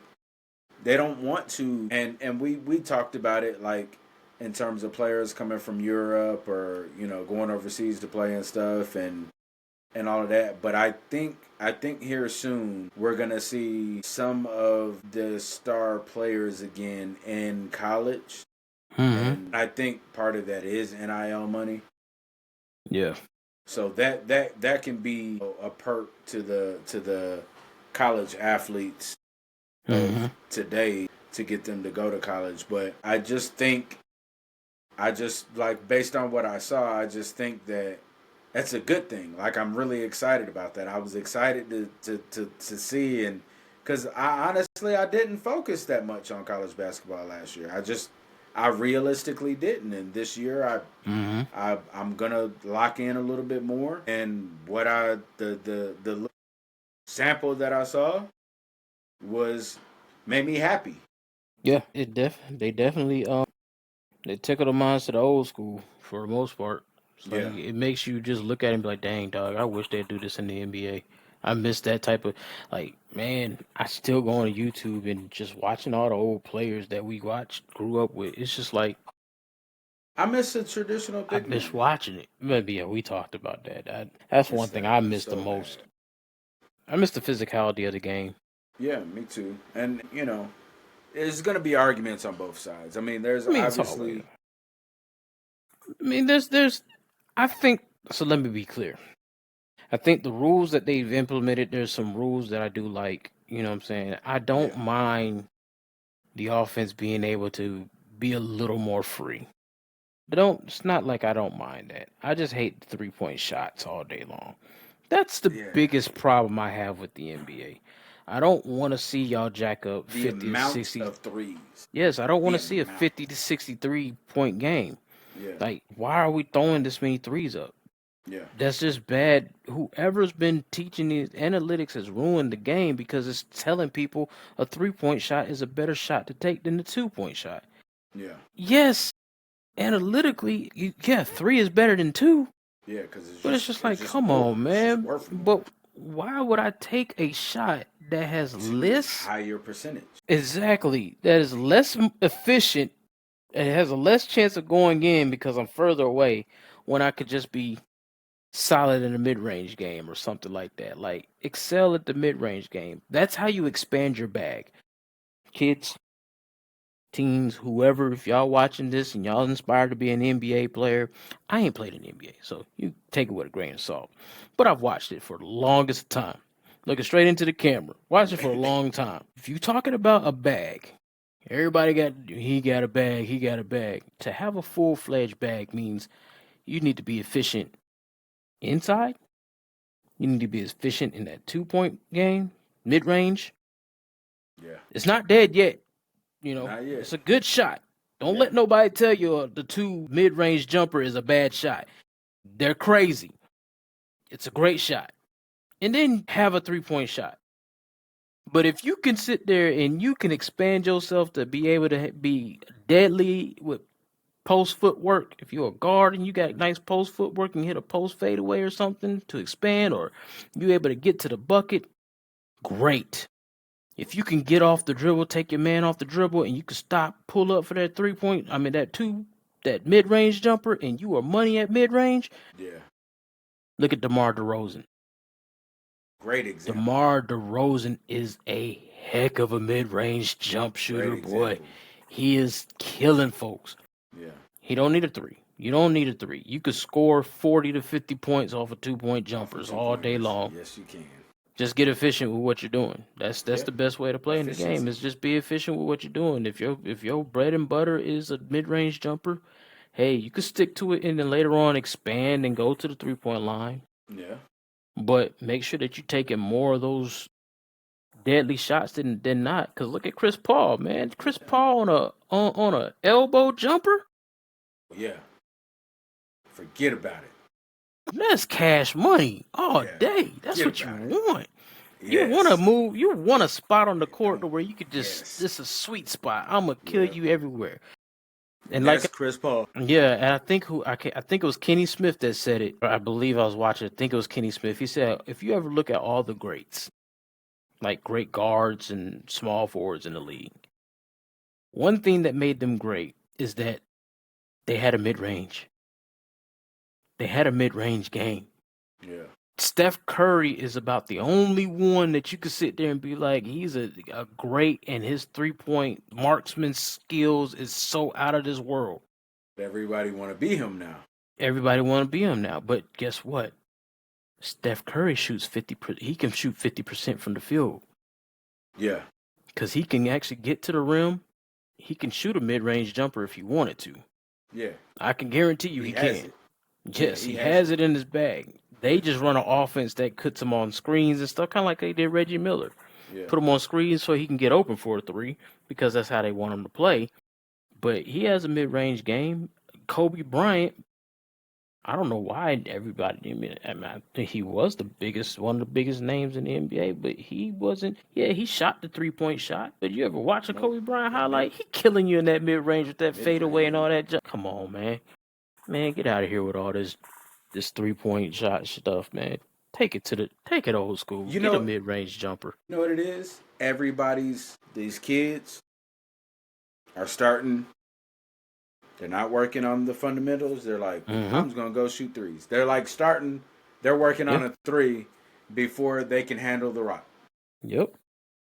they don't want to. And we talked about it like in terms of players coming from Europe or going overseas to play and stuff and all of that. But I think here soon we're gonna see some of the star players again in college, Mm-hmm. and I think part of that is NIL money. Yeah. So that can be a perk to the college athletes Mm-hmm. of today to get them to go to college. But I just like based on what I saw, I just think that that's a good thing. Like I'm really excited about that. I was excited to see and because I honestly I didn't focus that much on college basketball last year. I realistically didn't, and this year Mm-hmm. I'm gonna lock in a little bit more. And what the sample that I saw was made me happy. Yeah, they definitely they tickle the minds to the old school for the most part. It's like Yeah, it makes you just look at it and be like, dang dog, I wish they'd do this in the NBA. I miss that type of like man, I still go on YouTube and just watching all the old players that we watched, grew up with. It's just like I miss a traditional I big miss man. watching it. Maybe yeah, we talked about that. That's one It's thing that I miss the so most. bad. I miss the physicality of the game. Yeah, me too. And there's gonna be arguments on both sides. I mean, there's I mean, it's always. obviously I mean, there's. I think so. Let me be clear. I think the rules that they've implemented, there's some rules that I do like. You know what I'm saying? I don't yeah, mind the offense being able to be a little more free. I don't. It's not like I don't mind that. I just hate 3-point shots all day long. That's the yeah. biggest problem I have with the NBA. I don't want to see y'all jack up The 50 to amount 60. of threes, Yes, I don't want the to see a amount. 50 to 63 point game. Yeah, Like, why are we throwing this many threes up? yeah, That's just bad. Whoever's been teaching these analytics has ruined the game because it's telling people a 3-point shot is a better shot to take than the 2-point shot. yeah, Yes, analytically, yeah, 3 is better than 2, yeah. Because but it's just it's like, just come more. on, It's just man. worth more But why would I take a shot that has to less higher percentage. exactly that is less efficient? It has a less chance of going in because I'm further away when I could just be solid in a mid-range game or something like that. Like excel at the mid-range game. That's how you expand your bag. Kids, teens, whoever, if y'all watching this and y'all inspired to be an NBA player, I ain't played in the NBA, so you take it with a grain of salt. But I've watched it for the longest time. Looking straight into the camera. Watched it for a long time. If you talking about a bag, everybody he got a bag, he got a bag. To have a full-fledged bag means you need to be efficient inside. You need to be efficient in that 2-point game, mid range. Yeah, It's not dead yet. not yet. It's a good shot. Don't Yeah, let nobody tell you the 2 mid range jumper is a bad shot. They're crazy. It's a great shot. And then have a 3-point shot. But if you can sit there and you can expand yourself to be able to be deadly with post footwork, if you're a guard and you got nice post footwork and hit a post fadeaway or something to expand, or you able to get to the bucket, great. If you can get off the dribble, take your man off the dribble, and you can stop, pull up for that 3-point, that mid range jumper, and you are money at mid range, yeah. look at DeMar DeRozan. Great example. DeMar DeRozan is a heck of a mid range jump Great shooter, boy. example. He is killing folks. Yeah, He don't need a 3. You don't need a 3. You could score 40 to 50 points off of 2-point off of jumpers all day 2 pointers. long. Yes, you can. Just get efficient with what you're doing. That's Yeah, the best way to play in the game. efficiency. Is just be efficient with what you're doing. If your bread and butter is a mid range jumper, hey, you can stick to it and then later on expand and go to the 3-point line. Yeah, But make sure that you're taking more of those deadly shots than not. Cause look at Chris Paul, man. Chris Paul on a elbow jumper. yeah. Forget about it. That's cash money all Yeah, day. That's forget what you about it. want. You Yes. want to move. You want a spot on the court to Don't- where you could just. yes. This is a sweet spot. I'm gonna kill Yeah. you everywhere. And That's like, Chris Paul. yeah, and I think it was Kenny Smith that said it. I believe I was watching. I think it was Kenny Smith. He said, if you ever look at all the greats, like great guards and small forwards in the league, one thing that made them great is that they had a mid range. They had a mid range game. Yeah. Steph Curry is about the only one that you could sit there and be like, he's a great, and his 3-point marksman skills is so out of this world. Everybody want to be him now. Everybody want to be him now, but guess what? Steph Curry shoots 50%. He can shoot 50% from the field Yeah. because he can actually get to the rim. He can shoot a mid-range jumper if he wanted to. Yeah. I can guarantee you he has can. it. Yes, Yeah, he has it in his bag. They just run an offense that puts him on screens and stuff, kind of like they did Reggie Miller. Yeah. Put him on screens so he can get open for a three because that's how they want him to play. But he has a mid-range game. Kobe Bryant, I don't know why everybody. I think he was one of the biggest names in the NBA, but he wasn't. Yeah, he shot the 3-point shot. But you ever watch a Kobe Bryant highlight? He killing you in that mid-range with that fadeaway and all that. Come on, man. Man, get out of here with all this 3-point shot stuff, man. Take it old school. Get a mid-range jumper. You know what it is? These kids are starting. They're not working on the fundamentals. They're like, I'm just going to go shoot threes. They're like they're working on a three before they can handle the rock. Yep.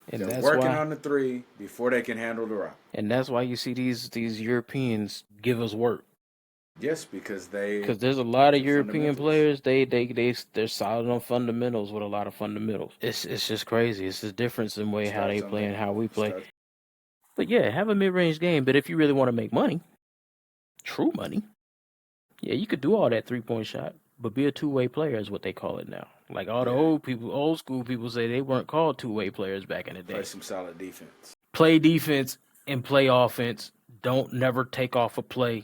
And they're working on the three before they can handle the rock. And that's why you see these Europeans give us work. Yes, because there's a lot of European players, they're solid on fundamentals with a lot of fundamentals. It's just crazy. It's the difference in way how they play and how we play. But yeah, have a mid-range game. But if you really want to make money, true money, yeah, you could do all that 3-point shot, but be a two-way player is what they call it now. Like all the old school people say they weren't called two-way players back in the day. Play some solid defense. Play defense and play offense. Don't never take off a play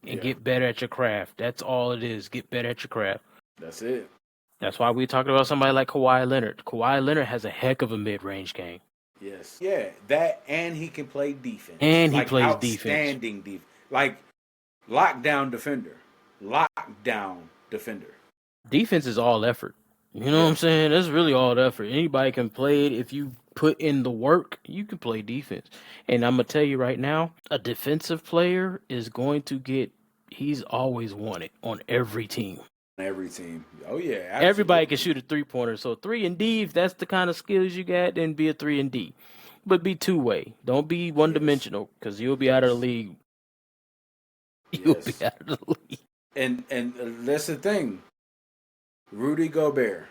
and get better at your craft. That's all it is. Get better at your craft. That's it. That's why we talked about somebody like Kawhi Leonard. Kawhi Leonard has a heck of a mid-range game. Yes. Yeah, that and he can play defense. And he plays defense. Outstanding defense. Like lockdown defender. Defense is all effort. You know what I'm saying? That's really all effort. Anybody can play it. If you put in the work, you can play defense. And I'm going to tell you right now, a defensive player is going to he's always wanted on every team. Every team. Oh, yeah. Absolutely. Everybody can shoot a three-pointer. So 3 and D, if that's the kind of skills you got, then be a 3 and D. But be two-way. Don't be one-dimensional because you'll be out of the league. You'll be out of the league. And that's the thing. Rudy Gobert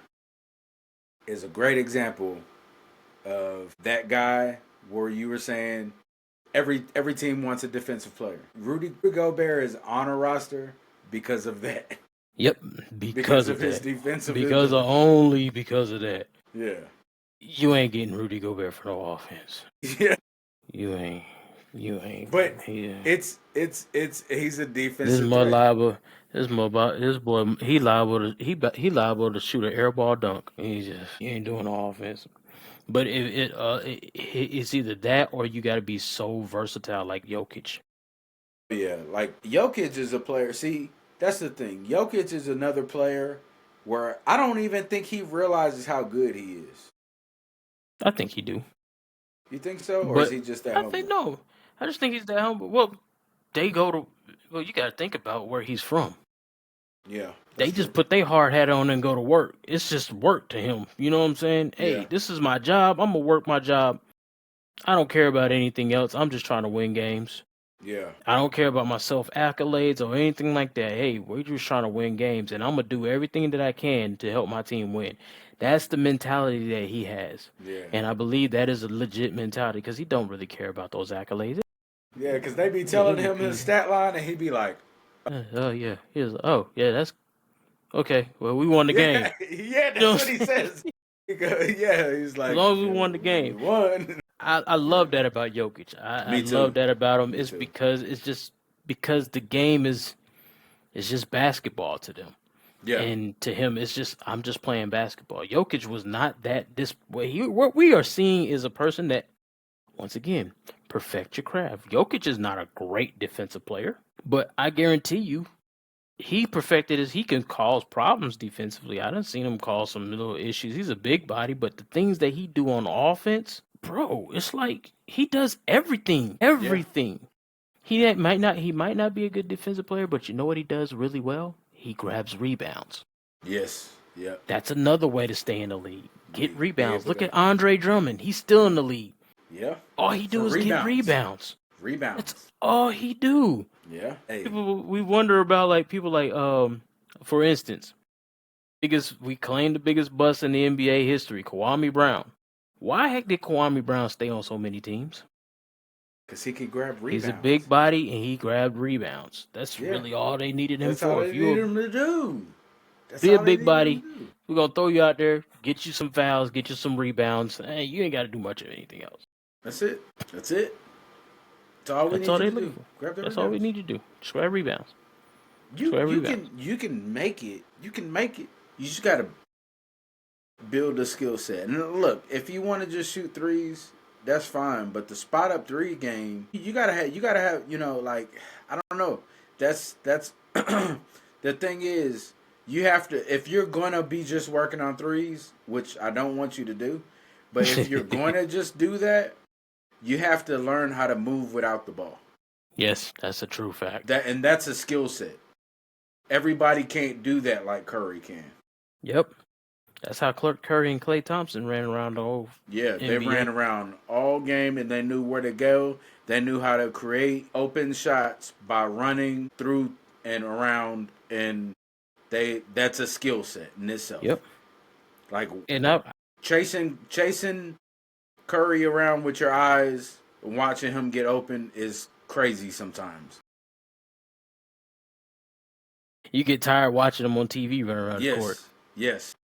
is a great example of that guy where you were saying every team wants a defensive player. Rudy Gobert is on a roster because of that. Yep, because of his that. defensive. Only because of that. Yeah. You ain't getting Rudy Gobert for no offense. Yeah. You ain't. But it's he's a defensive. This boy, he liable to shoot an airball dunk. He ain't doing no offense. But it's either that or you got to be so versatile like Jokic. Yeah, like Jokic is a player. See, that's the thing. Jokic is another player where I don't even think he realizes how good he is. I think he do. You think so, or is he just that humble? I just think he's that humble. Well, you got to think about where he's from. Yeah. They just put their hard hat on and go to work. It's just work to him. You know what I'm saying? Hey, this is my job. I'm going to work my job. I don't care about anything else. I'm just trying to win games. Yeah. I don't care about my self-accolades or anything like that. Hey, we're just trying to win games, and I'm going to do everything that I can to help my team win. That's the mentality that he has. Yeah. And I believe that is a legit mentality because he don't really care about those accolades. Yeah, because they be telling him his stat line, and he be like, yeah. He's that's okay. Well, we won the game. Yeah, that's what he says. He's like, as long as we won the game. We won. I love that about Jokic. I love that about him. It's because the game is just basketball to them. Yeah. And to him, it's just I'm just playing basketball. Jokic was not that this way. What we are seeing is a person that, once again, perfect your craft. Jokic is not a great defensive player, but I guarantee you, he perfected he can cause problems defensively. I done seen him cause some little issues. He's a big body, but the things that he do on offense, bro, it's like he does everything. Everything. Yeah. He might not be a good defensive player, but you know what he does really well? He grabs rebounds. Yes. Yeah. That's another way to stay in the league. Get rebounds. Look at Andre Drummond. He's still in the league. Yeah. All he do is get rebounds. Rebounds. That's all he do. Yeah. Hey. We wonder about people for instance, we claim the biggest bust in the NBA history, Kwame Brown. Why heck did Kwame Brown stay on so many teams? Because he can grab rebounds. He's a big body and he grabbed rebounds. That's really all they needed him for. That's all they needed him to do. That's Be a all they big need him body. to do. We're gonna throw you out there, get you some fouls, get you some rebounds. Hey, you ain't got to do much of anything else. That's it. That's it. That's all we That's need all you they're to looking do. for. Grab the That's all we rebounds. need to do. Just grab rebounds. You can make it. You can make it. You just gotta build a skill set. And look, if you want to just shoot threes, that's fine. But the spot up three game, you gotta have. Like I don't know. That's the thing is, you have to, if you're gonna be just working on threes, which I don't want you to do, but if you're going to just do that, you have to learn how to move without the ball. Yes, that's a true fact. That's a skill set. Everybody can't do that like Curry can. Yep. That's how Curry and Klay Thompson ran around the whole Yeah, NBA. they ran around all game and they knew where to go. They knew how to create open shots by running through and around, and that's a skill set in itself. Yep. Like And chasing Curry around with your eyes and watching him get open is crazy sometimes. You get tired watching him on TV running around the court. Yes.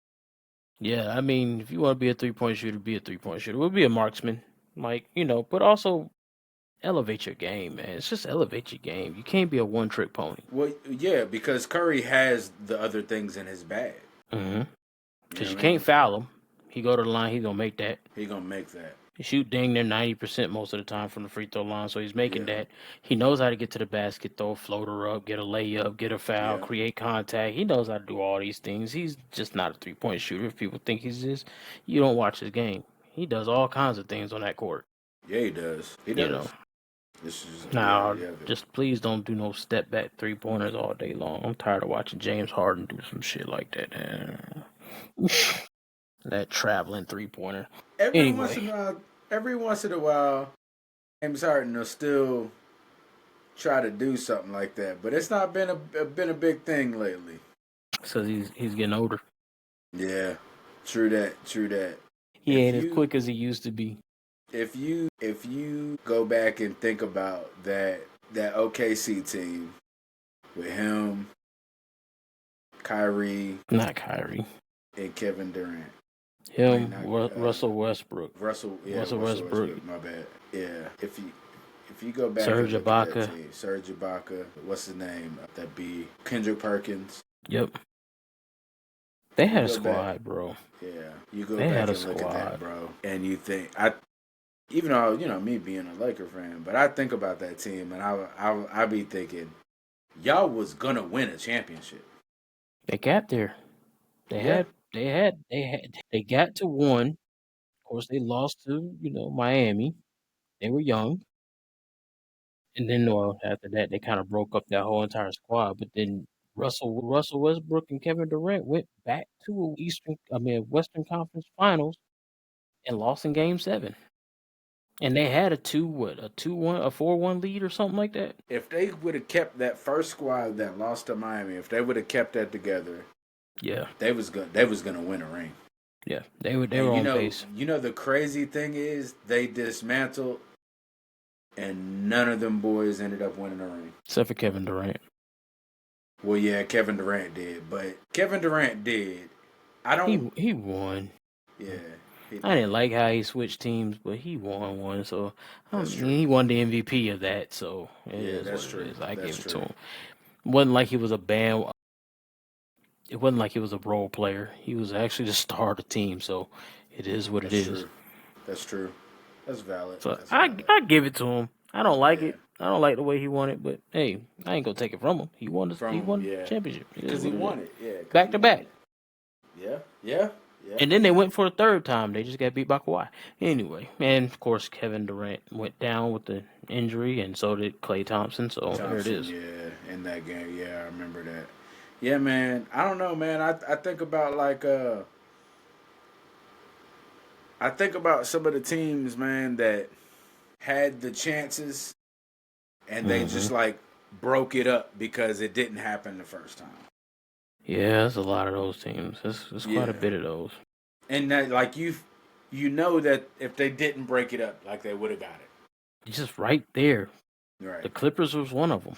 Yeah, I mean, if you want to be a 3-point shooter, be a 3-point shooter. We'll be a marksman, but also elevate your game, man. It's just elevate your game. You can't be a one-trick pony. Well, yeah, because Curry has the other things in his bag. Mm-hmm. Because you can't foul him. He go to the line, he's going to make that. He's going to make that. He shoot dang near 90% most of the time from the free throw line, so he's making that. He knows how to get to the basket, throw a floater up, get a layup, get a foul, create contact. He knows how to do all these things. He's just not a 3-point shooter. If people think he's this, you don't watch his game. He does all kinds of things on that court. Yeah, he does. He does. This is just please don't do no step back 3-pointers all day long. I'm tired of watching James Harden do some shit like that. That traveling 3-pointer. Every once in a while, James Harden will still try to do something like that, but it's not been a big thing lately. So he's getting older. Yeah, true that. He ain't as quick as he used to be. If you go back and think about that OKC team with him, Kyrie, and Kevin Durant. Russell Westbrook. Russell Westbrook. My bad. Yeah. If you go back, Serge Ibaka. Serge Ibaka. What's his name? That'd be Kendrick Perkins. Yep. They had a squad, bro. Yeah. You go back and look at that, bro, and you think even though me being a Laker fan, but I think about that team and I be thinking, y'all was gonna win a championship. They got there. They got to one. Of course, they lost to Miami. They were young, and then after that, they kind of broke up that whole entire squad. But then Russell Westbrook and Kevin Durant went back to Western Conference Finals and lost in Game 7. And they had a 4-1 lead or something like that. If they would have kept that first squad that lost to Miami, if they would have kept that together, they was gonna win a ring. Yeah, they were on pace. The crazy thing is they dismantled, and none of them boys ended up winning a ring, except for Kevin Durant. Well, yeah, Kevin Durant did, but Kevin Durant did. He won. Yeah. I didn't like how he switched teams, but he won one, so he won the MVP of that. So that's true. I gave it to him. It wasn't like he was a band. It wasn't like he was a role player. He was actually the star of the team. So it is what it is. That's true. That's valid. So I give it to him. I don't like it. I don't like the way he won it, but hey, I ain't gonna take it from him. He won the championship because he won it. Yeah, back to back. Yeah. And then they went for the third time. They just got beat by Kawhi. Anyway, and of course Kevin Durant went down with the injury, and so did Klay Thompson. So there it is. Yeah, in that game. Yeah, I remember that. Yeah, man. I don't know, man. I think about I think about some of the teams, man, that had the chances, and they just broke it up because it didn't happen the first time. Yeah, there's a lot of those teams. There's quite a bit of those. And that, that if they didn't break it up, they would have got it. It's just right there. Right. The Clippers was one of them.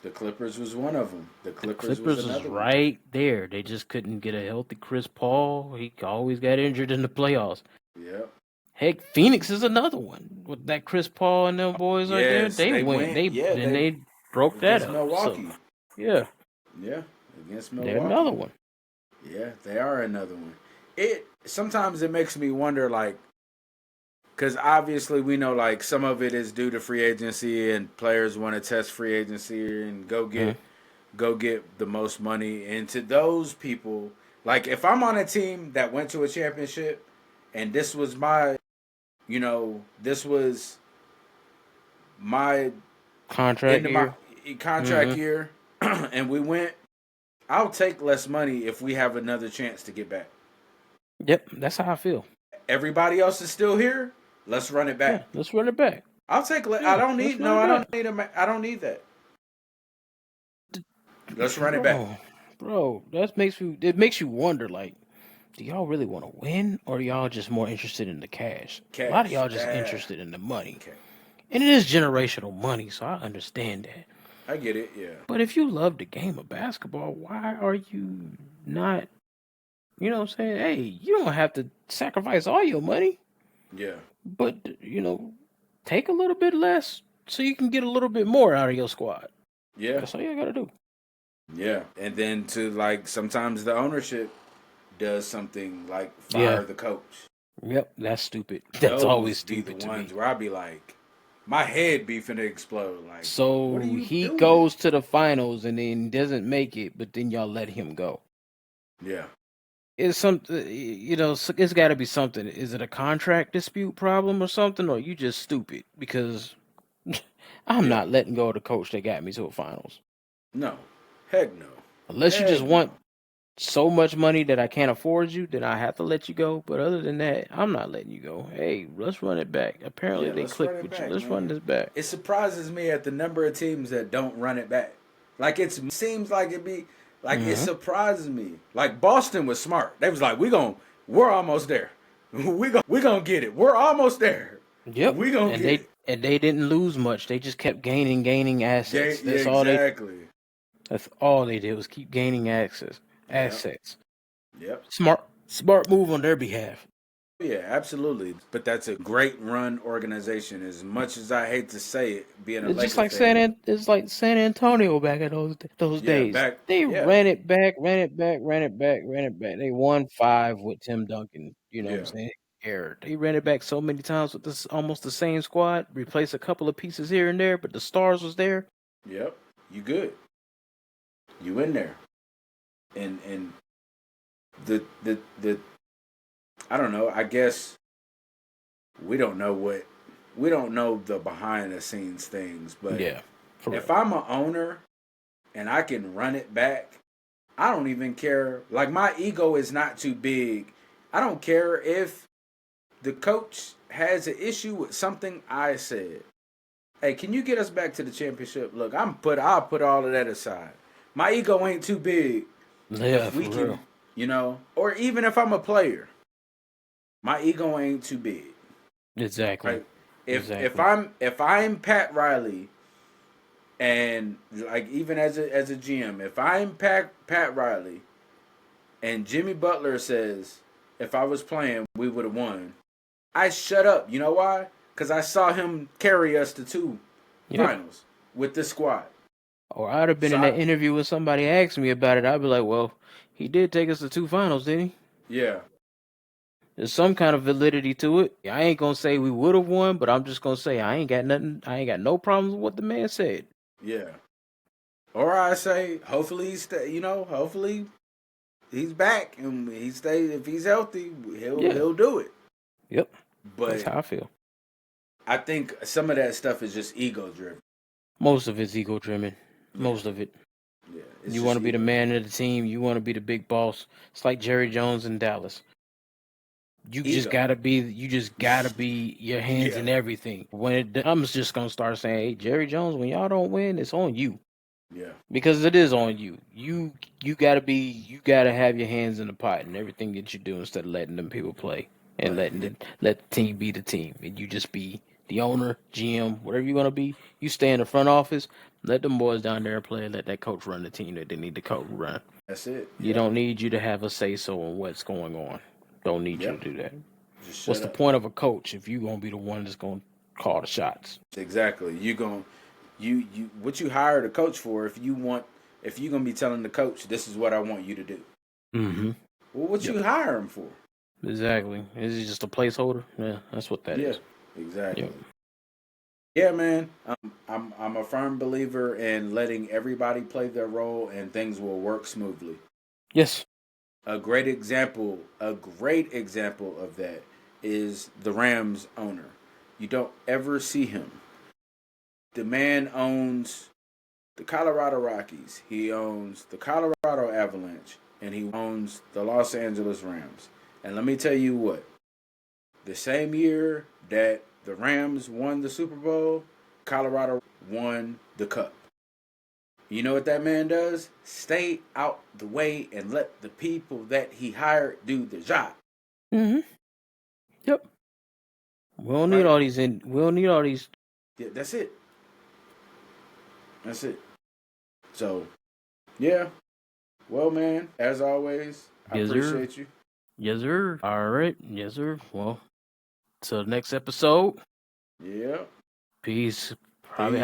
The Clippers was one of them. The The Clippers was Clippers is another one. right there. They just couldn't get a healthy Chris Paul. He always got injured in the playoffs. Yep. Heck, Phoenix is another one with that Chris Paul and them boys right there. Yes, They went. They broke that against up. Milwaukee. So, yeah, Yeah, against they're Milwaukee. another one. Yeah, they are another one. Sometimes it makes me wonder, like, because obviously we know like some of it is due to free agency and players want to test free agency and go get the most money. And to those people, like if I'm on a team that went to a championship and this was my, this was my Contract year. my contract year, and we went, I'll take less money if we have another chance to get back. Yep, that's how I feel. Everybody else is still here. Let's run it back. Yeah, let's run it back. I'll take. Yeah, I don't need. let's No, run I it don't need a. I don't need that. Let's run it back. Bro, it makes you wonder, like, do y'all really want to win, or y'all just more interested in the cash? A lot of y'all just interested in the money. Okay. And it is generational money, so I understand that. I get it, yeah. But if you love the game of basketball, why are you not, you know what I'm saying? Hey, you don't have to sacrifice all your money. Yeah. But, take a little bit less so you can get a little bit more out of your squad. Yeah. That's all you got to do. Yeah. And then sometimes the ownership does something like fire the coach. Yep, that's stupid. That's always stupid the to ones me. where I be like, my head be finna explode. Like, so he goes to the finals and then doesn't make it, but then y'all let him go. Yeah. It's something, it's got to be something. Is it a contract dispute problem or something, or you just stupid? Because I'm not letting go of the coach that got me to a finals. No. Heck no. Unless you just want so much money that I can't afford you, then I have to let you go. But other than that, I'm not letting you go. Hey, let's run it back. Apparently they clicked with you. Let's run this back. It surprises me at the number of teams that don't run it back. Like it seems like it be like it surprises me. Like Boston was smart. They was like, we're almost there. we gonna get it. We're almost there. Yep. We gonna get it. And they didn't lose much. They just kept gaining assets. That's all That's all they did was keep gaining assets. Yep. Smart move on their behalf. Yeah, absolutely. But that's a great run organization. As much as I hate to say it, being a it's Lakers just fan, it's like San Antonio back in those days. They ran it back. They won 5 with Tim Duncan. You know what I'm saying? They ran it back so many times with this almost the same squad. Replaced a couple of pieces here and there, but the stars was there. Yep, you good. You in there, and the I don't know. I guess we don't know the behind the scenes things, but if I'm an owner and I can run it back, I don't even care. Like my ego is not too big. I don't care if the coach has an issue with something I said. Hey, can you get us back to the championship? Look, I'll put all of that aside. My ego ain't too big. Yeah, if we can, or even if I'm a player, my ego ain't too big. Exactly. Right? If I'm Pat Riley, and like even as a GM, if I'm Pat Riley, and Jimmy Butler says, if I was playing, we would have won. I shut up. You know why? Because I saw him carry us to 2 finals with this squad. Or I'd have been in that interview when somebody asked me about it. I'd be like, well, he did take us to 2 finals, didn't he? Yeah. There's some kind of validity to it. I ain't going to say we would have won, but I'm just going to say I ain't got no problems with what the man said. Yeah. Or I say, hopefully hopefully he's back and he stays. If he's healthy, he'll do it. Yep. But that's how I feel. I think some of that stuff is just ego driven. Most of it's ego driven. Most of it. Yeah. You want to be the man of the team. You want to be the big boss. It's like Jerry Jones in Dallas. You just gotta be your hands in everything. I'm just gonna start saying, hey, Jerry Jones, when y'all don't win, it's on you. Yeah. Because it is on you. You gotta have your hands in the pot and everything that you do instead of letting them people play and let the team be the team. And you just be the owner, GM, whatever you're gonna be. You stay in the front office, Let them boys down there play and let that coach run the team that they need the coach run. That's it. You don't need you to have a say-so on what's going on. Don't need you to do that. Just What's the point of a coach if you're going to be the one that's going to call the shots? Exactly. What you hired a coach for if you're going to be telling the coach, this is what I want you to do. Mm-hmm. Well, what you hire him for? Exactly. Is he just a placeholder? Yeah, that's what that is. Exactly. Yep. Yeah, man. I'm a firm believer in letting everybody play their role and things will work smoothly. Yes. A great example of that is the Rams owner. You don't ever see him. The man owns the Colorado Rockies. He owns the Colorado Avalanche. And he owns the Los Angeles Rams. And let me tell you what. The same year that the Rams won the Super Bowl, Colorado won the Cup. You know what that man does? Stay out the way and let the people that he hired do the job. Mm-hmm. Yep. We don't need all these. We don't need all these. Yeah, that's it. That's it. So, yeah. Well, man, as always, I appreciate you. Yes, sir. All right. Yes, sir. Well, till the next episode. Yeah. Peace. Probably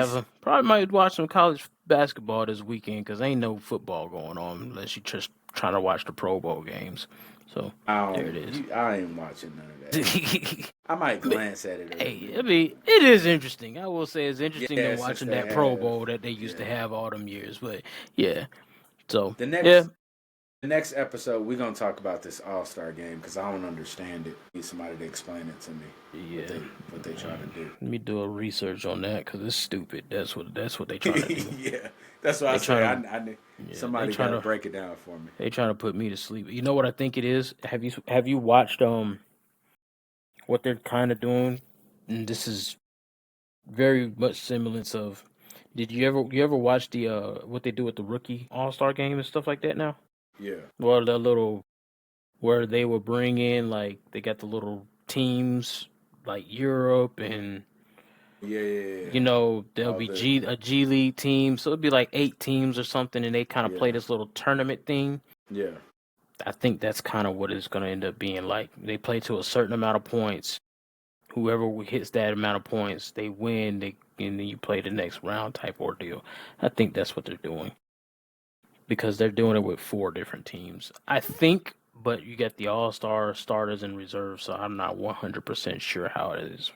might watch some college basketball this weekend because ain't no football going on unless you just trying to watch the Pro Bowl games. So there it is. I ain't watching none of that. I might glance at it. Hey, I mean, it is interesting. I will say it's interesting than watching that Pro Bowl that they used to have all them years. But yeah, so the next episode we're gonna talk about this All-Star game because I don't understand it. Need somebody to explain it to me. Yeah, what they try to do. Let me do a research on that because it's stupid. That's what they trying to do. Yeah, that's what I say. I need somebody got to break it down for me. They trying to put me to sleep. You know what I think it is? Have you watched what they're kind of doing? And this is very much semblance of. Did you ever watch the what they do with the rookie All-Star game and stuff like that now? Yeah. Well, the little where they will bring in like they got the little teams like Europe and you know there'll be a G League team, so it'd be like 8 teams or something, and they kind of play this little tournament thing. Yeah. I think that's kind of what it's going to end up being like. They play to a certain amount of points. Whoever hits that amount of points, they win. And then you play the next round type ordeal. I think that's what they're doing. Because they're doing it with 4 different teams. I think, but you get the all-star, starters, and reserves, so I'm not 100% sure how it is.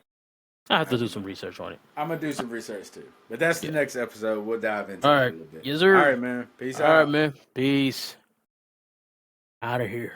I have to do some research on it. I'm going to do some research too. But that's the next episode. We'll dive into it a little bit. Yes, sir. All right, man. Peace out. All right, man. Peace. Out of here.